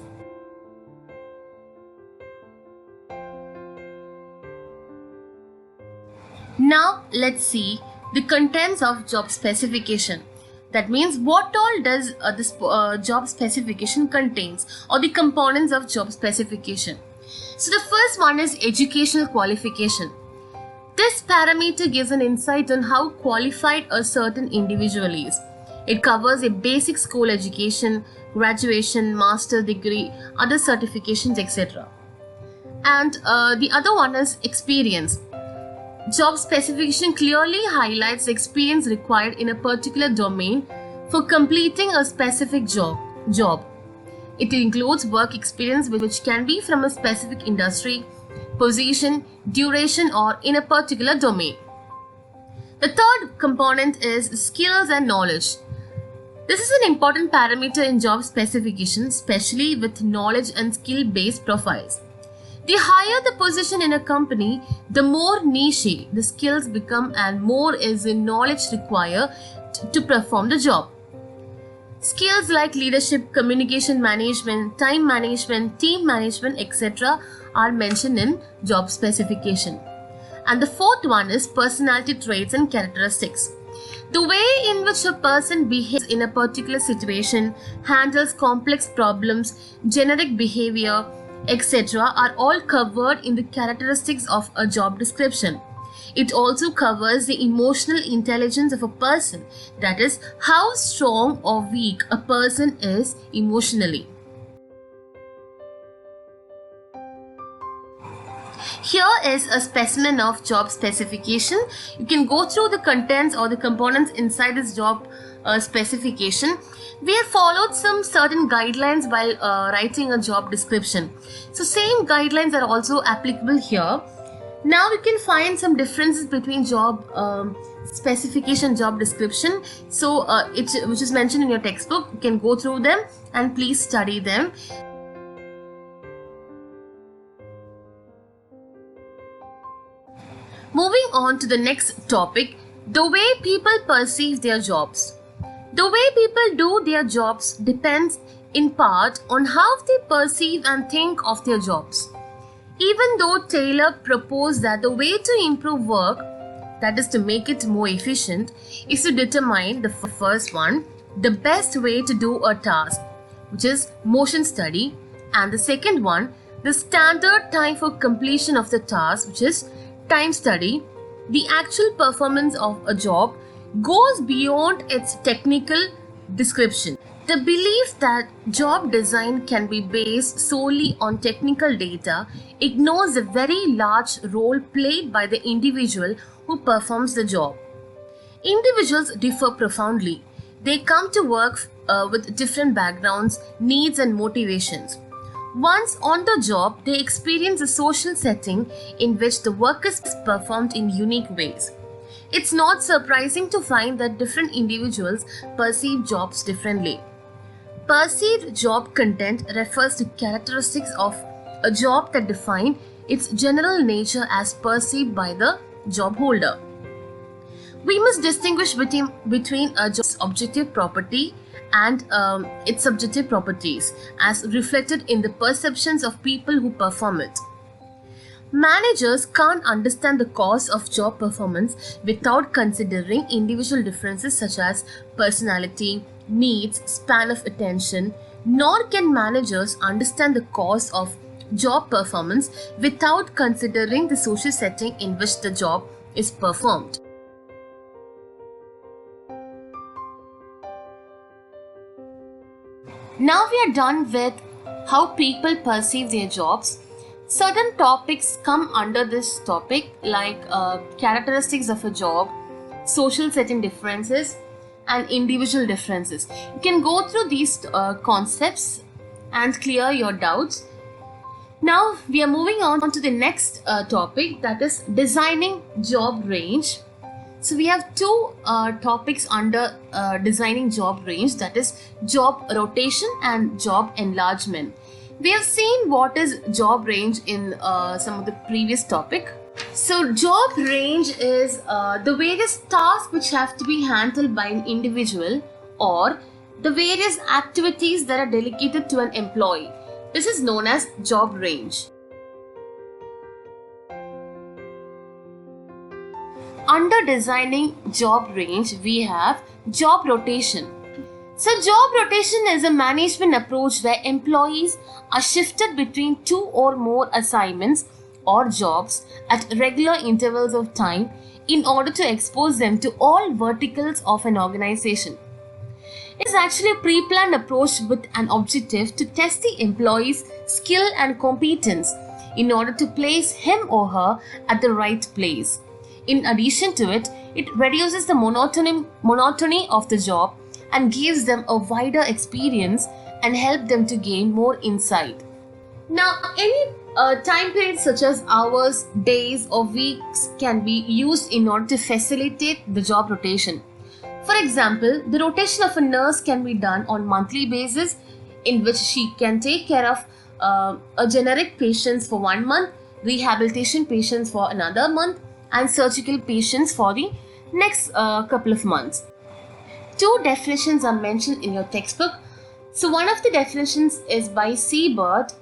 Now let's see the contents of job specification. That means what all does this job specification contains, or the components of job specification. So the first one is educational qualification. This parameter gives an insight on how qualified a certain individual is. It covers a basic school education, graduation, master degree, other certifications, etc. And the other one is experience. Job specification clearly highlights the experience required in a particular domain for completing a specific job. It includes work experience which can be from a specific industry, position, duration, or in a particular domain. The third component is skills and knowledge. This is an important parameter in job specification, especially with knowledge and skill-based profiles. The higher the position in a company, the more niche the skills become and more is the knowledge required to perform the job. Skills like leadership, communication management, time management, team management, etc. are mentioned in job specification. And the fourth one is personality traits and characteristics. The way in which a person behaves in a particular situation, handles complex problems, generic behavior, etc., are all covered in the characteristics of a job description. It also covers the emotional intelligence of a person, that is, how strong or weak a person is emotionally. Here is a specimen of job specification. You can go through the contents or the components inside this job specification. We have followed some certain guidelines while writing a job description. So same guidelines are also applicable here. Now you can find some differences between job specification, job description. So which is mentioned in your textbook. You can go through them and please study them. Moving on to the next topic, the way people perceive their jobs. The way people do their jobs depends in part on how they perceive and think of their jobs. Even though Taylor proposed that the way to improve work, that is to make it more efficient, is to determine the first one, the best way to do a task, which is motion study, and the second one, the standard time for completion of the task, which is time study. The actual performance of a job goes beyond its technical description. The belief that job design can be based solely on technical data ignores the very large role played by the individual who performs the job. Individuals differ profoundly. They come to work with different backgrounds, needs, and motivations. Once on the job, they experience a social setting in which the work is performed in unique ways. It's not surprising to find that different individuals perceive jobs differently. Perceived job content refers to characteristics of a job that define its general nature as perceived by the job holder. We must distinguish between a job's objective property and its subjective properties as reflected in the perceptions of people who perform it. Managers can't understand the cause of job performance without considering individual differences such as personality, needs, span of attention, nor can managers understand the cause of job performance without considering the social setting in which the job is performed. Now we are done with how people perceive their jobs. Certain topics come under this topic like characteristics of a job, social setting differences, and individual differences. You can go through these concepts and clear your doubts. Now we are moving on to the next topic, that is designing job range. So we have two topics under designing job range, that is job rotation and job enlargement. We have seen what is job range in some of the previous topic. So job range is the various tasks which have to be handled by an individual or the various activities that are delegated to an employee. This is known as job range. Under designing job range, we have job rotation. So job rotation is a management approach where employees are shifted between two or more assignments or jobs at regular intervals of time in order to expose them to all verticals of an organization. It is actually a pre-planned approach with an objective to test the employee's skill and competence in order to place him or her at the right place. In addition to it, it reduces the monotony of the job and gives them a wider experience and help them to gain more insight. Now, any time periods such as hours, days, or weeks can be used in order to facilitate the job rotation. For example, the rotation of a nurse can be done on monthly basis, in which she can take care of a generic patients for 1 month, rehabilitation patients for another month, and surgical patients for the next couple of months. Two definitions are mentioned in your textbook. So one of the definitions is by Seibert.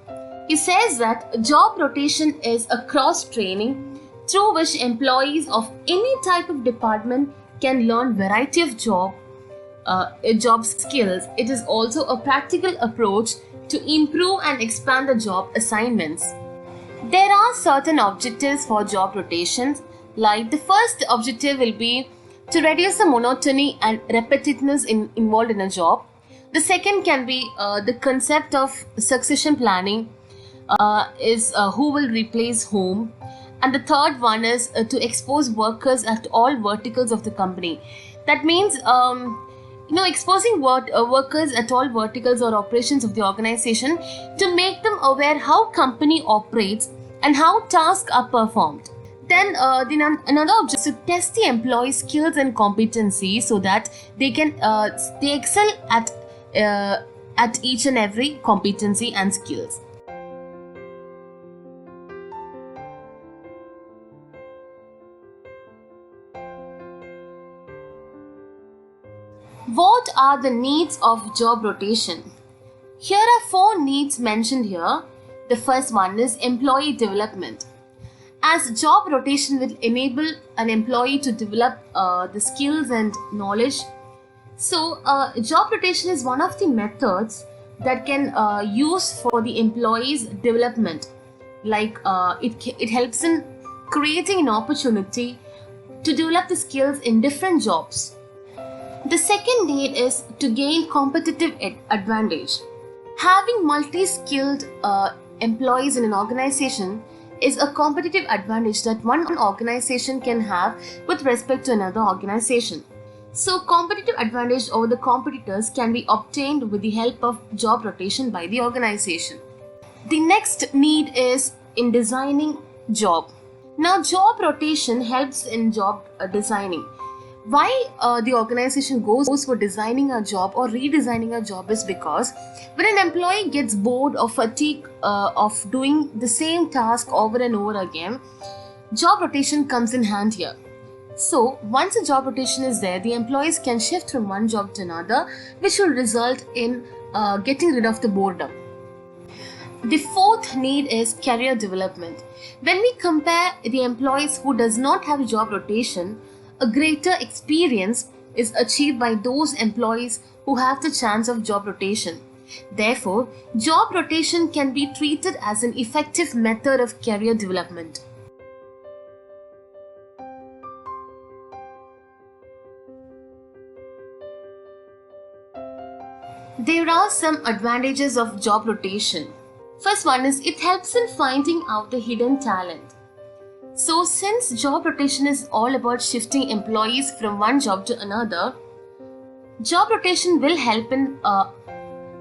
He says that job rotation is a cross training through which employees of any type of department can learn variety of job skills, it is also a practical approach to improve and expand the job assignments. There are certain objectives for job rotations, like the first objective will be to reduce the monotony and repetitiveness involved in a job. The second can be the concept of succession planning, is who will replace whom. And the third one is to expose workers at all verticals of the company. That means exposing workers at all verticals or operations of the organization to make them aware how company operates and how tasks are performed. Then another objective is to test the employees' skills and competency so that they excel at each and every competency and skills. What are the needs of job rotation? Here are 4 needs mentioned here. The first one is employee development. As job rotation will enable an employee to develop the skills and knowledge. So, job rotation is one of the methods that can use for the employee's development. Like it helps in creating an opportunity to develop the skills in different jobs. The second need is to gain competitive advantage. Having multi-skilled employees in an organization is a competitive advantage that one organization can have with respect to another organization. So, competitive advantage over the competitors can be obtained with the help of job rotation by the organization. The next need is in designing job. Now, job rotation helps in job designing. Why the organization goes for designing a job or redesigning a job is because when an employee gets bored or fatigued of doing the same task over and over again, job rotation comes in hand here. So once a job rotation is there, the employees can shift from one job to another, which will result in getting rid of the boredom. The fourth need is career development. When we compare the employees who does not have job rotation, a greater experience is achieved by those employees who have the chance of job rotation. Therefore, job rotation can be treated as an effective method of career development. There are some advantages of job rotation. First one is it helps in finding out the hidden talent. So since job rotation is all about shifting employees from one job to another, job rotation will help in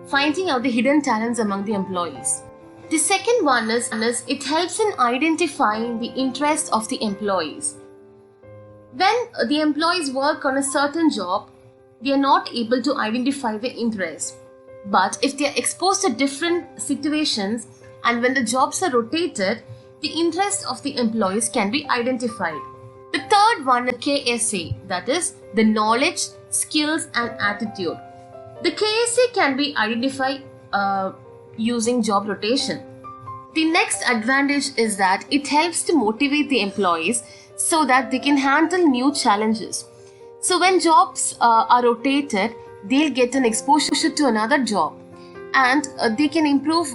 finding out the hidden talents among the employees. The second one is it helps in identifying the interests of the employees. When the employees work on a certain job, they are not able to identify the interest. But if they are exposed to different situations and when the jobs are rotated, the interests of the employees can be identified. The third one is KSA, that is the knowledge, skills and attitude. The KSA can be identified using job rotation. The next advantage is that it helps to motivate the employees so that they can handle new challenges. So when jobs are rotated, they'll get an exposure to another job and they can improve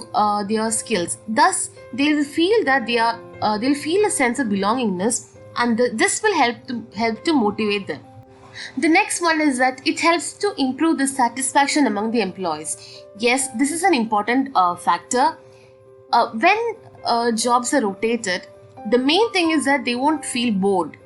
their skills. Thus, they'll feel that they'll feel a sense of belongingness, and this will help to motivate them. The next one is that it helps to improve the satisfaction among the employees. Yes, this is an important factor. When jobs are rotated, the main thing is that they won't feel bored.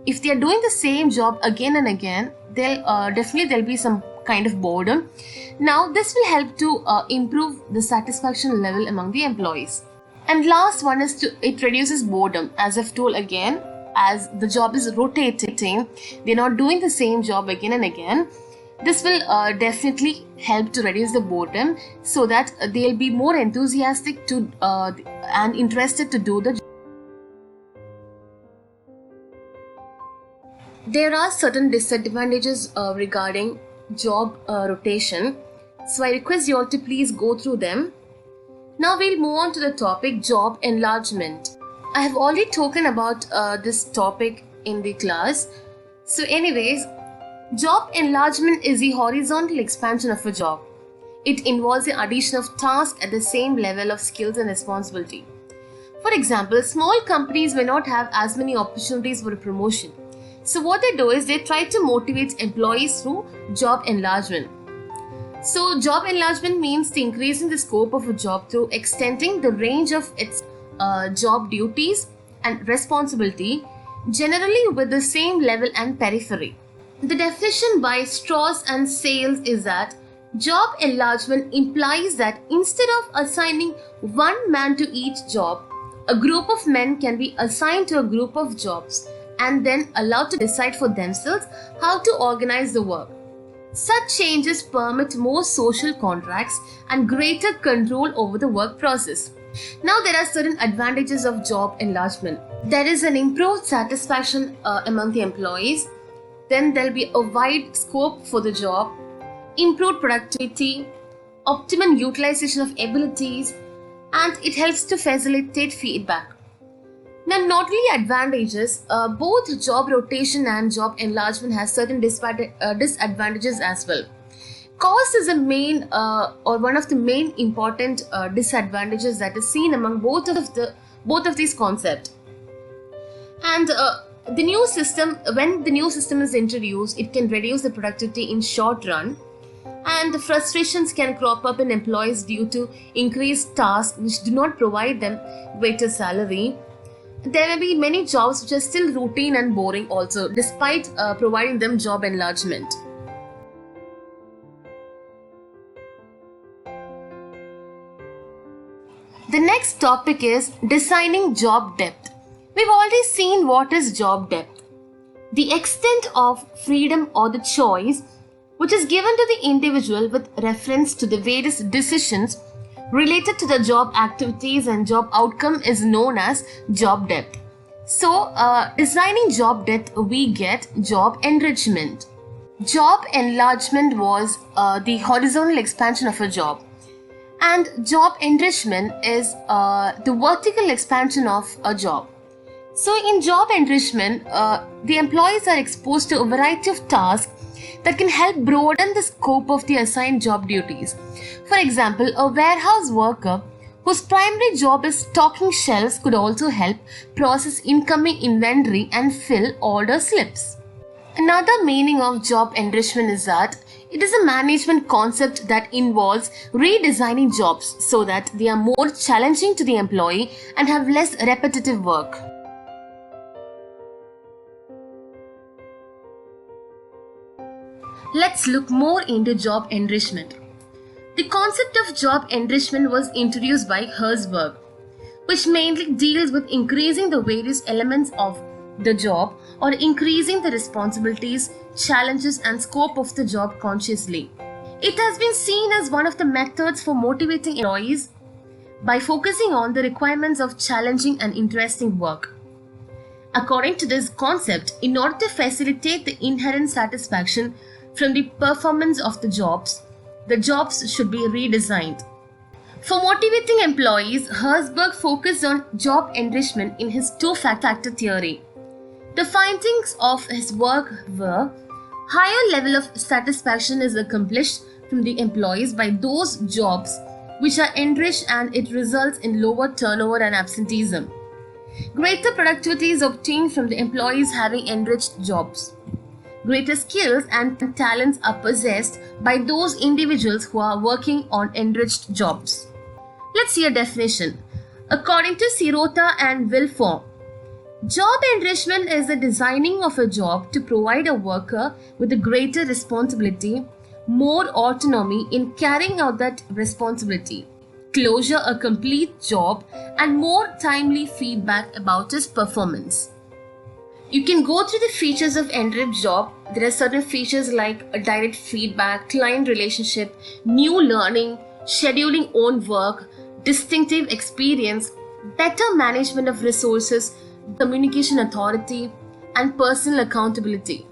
If they are doing the same job again and again, there'll be some kind of boredom. Now, this will help to improve the satisfaction level among the employees. And last one is it reduces boredom. As I've told again, as the job is rotating, they're not doing the same job again and again. This will definitely help to reduce the boredom so that they'll be more enthusiastic to and interested to do the job. There are certain disadvantages regarding job rotation. So I request you all to please go through them. Now we'll move on to the topic job enlargement. I have already spoken about this topic in the class. So, anyways, job enlargement is the horizontal expansion of a job. It involves the addition of tasks at the same level of skills and responsibility. For example, small companies may not have as many opportunities for a promotion. So, what they do is they try to motivate employees through job enlargement. So, job enlargement means the increasing the scope of a job through extending the range of its job duties and responsibility, generally with the same level and periphery. The definition by Strauss and Sales is that job enlargement implies that instead of assigning one man to each job, a group of men can be assigned to a group of jobs and then allowed to decide for themselves how to organize the work. Such changes permit more social contracts and greater control over the work process. Now, there are certain advantages of job enlargement. There is an improved satisfaction among the employees. Then there'll be a wide scope for the job, improved productivity, optimum utilization of abilities, and it helps to facilitate feedback. Now, not only advantages, both job rotation and job enlargement has certain disadvantages as well. Cost is a main or one of the main important disadvantages that is seen among both of these concepts. And the new system, when the new system is introduced, it can reduce the productivity in short run, and the frustrations can crop up in employees due to increased tasks which do not provide them greater salary. There may be many jobs which are still routine and boring also, despite providing them job enlargement. The next topic is designing job depth. We've already seen what is job depth. The extent of freedom or the choice which is given to the individual with reference to the various decisions related to the job activities and job outcome is known as job depth. So, designing job depth, we get job enrichment. Job enlargement was the horizontal expansion of a job, and job enrichment is the vertical expansion of a job. So, in job enrichment, the employees are exposed to a variety of tasks that can help broaden the scope of the assigned job duties. For example, a warehouse worker whose primary job is stocking shelves could also help process incoming inventory and fill order slips. Another meaning of job enrichment is that it is a management concept that involves redesigning jobs so that they are more challenging to the employee and have less repetitive work. Let's look more into job enrichment. The concept of job enrichment was introduced by Herzberg, which mainly deals with increasing the various elements of the job or increasing the responsibilities, challenges, and scope of the job consciously. It has been seen as one of the methods for motivating employees by focusing on the requirements of challenging and interesting work. According to this concept, in order to facilitate the inherent satisfaction from the performance of the jobs should be redesigned. For motivating employees, Herzberg focused on job enrichment in his two-factor theory. The findings of his work were higher level of satisfaction is accomplished from the employees by those jobs which are enriched, and it results in lower turnover and absenteeism. Greater productivity is obtained from the employees having enriched jobs. Greater skills and talents are possessed by those individuals who are working on enriched jobs. Let's see a definition. According to Sirota and Wilform, job enrichment is the designing of a job to provide a worker with a greater responsibility, more autonomy in carrying out that responsibility, closure a complete job, and more timely feedback about his performance. You can go through the features of enriched job. There are certain features like a direct feedback, client relationship, new learning, scheduling own work, distinctive experience, better management of resources, communication authority, and personal accountability.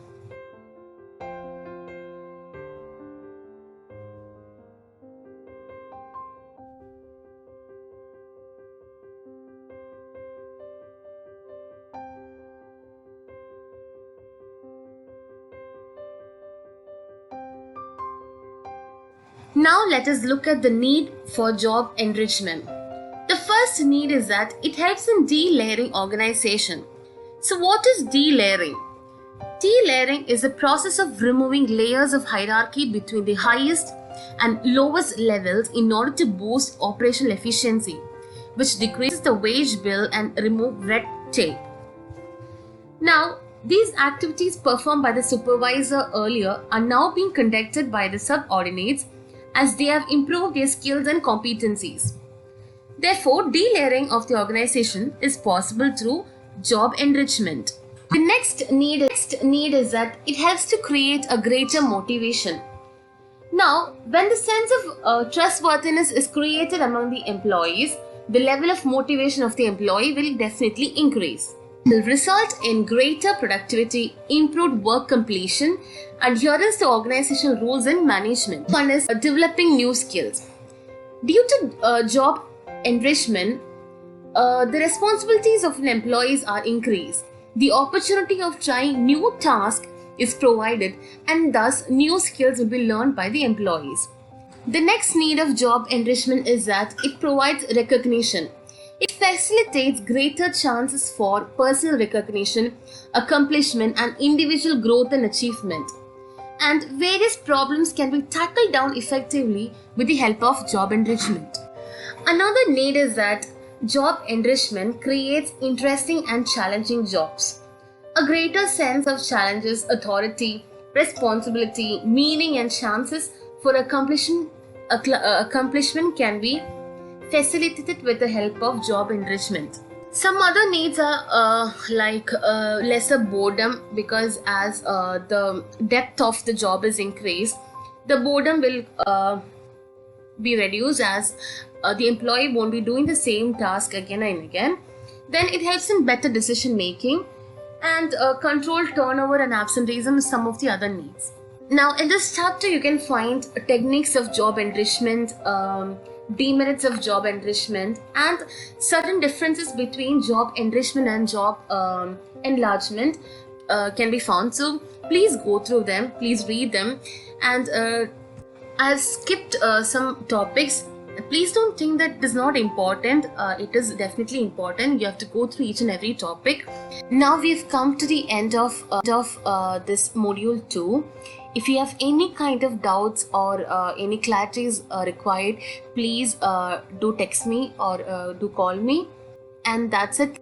Now let us look at the need for job enrichment. The first need is that it helps in delayering organization. So what is delayering? Delayering is the process of removing layers of hierarchy between the highest and lowest levels in order to boost operational efficiency, which decreases the wage bill and remove red tape. Now, these activities performed by the supervisor earlier are now being conducted by the subordinates as they have improved their skills and competencies. Therefore, delayering of the organization is possible through job enrichment. The next need is that it helps to create a greater motivation. Now, when the sense of trustworthiness is created among the employees, the level of motivation of the employee will definitely increase. It will result in greater productivity, improved work completion, adherence to organizational rules and management. One is developing new skills. Due to job enrichment, the responsibilities of an employees are increased. The opportunity of trying new tasks is provided, and thus new skills will be learned by the employees. The next need of job enrichment is that it provides recognition. It facilitates greater chances for personal recognition, accomplishment, and individual growth and achievement. And various problems can be tackled down effectively with the help of job enrichment. Another need is that job enrichment creates interesting and challenging jobs. A greater sense of challenges, authority, responsibility, meaning, and chances for accomplishment can be facilitated with the help of job enrichment. Some other needs are lesser boredom, because as the depth of the job is increased, the boredom will be reduced as the employee won't be doing the same task again and again. Then it helps in better decision making, and control turnover and absenteeism is some of the other needs. Now in this chapter you can find techniques of job enrichment, demerits of job enrichment, and certain differences between job enrichment and job enlargement can be found. So please go through them, please read them, and I've skipped some topics. Please don't think that it is not important. It is definitely important. You have to go through each and every topic. Now we've come to the end of this module 2. If you have any kind of doubts or any clarities required, please do text me or do call me. And that's it.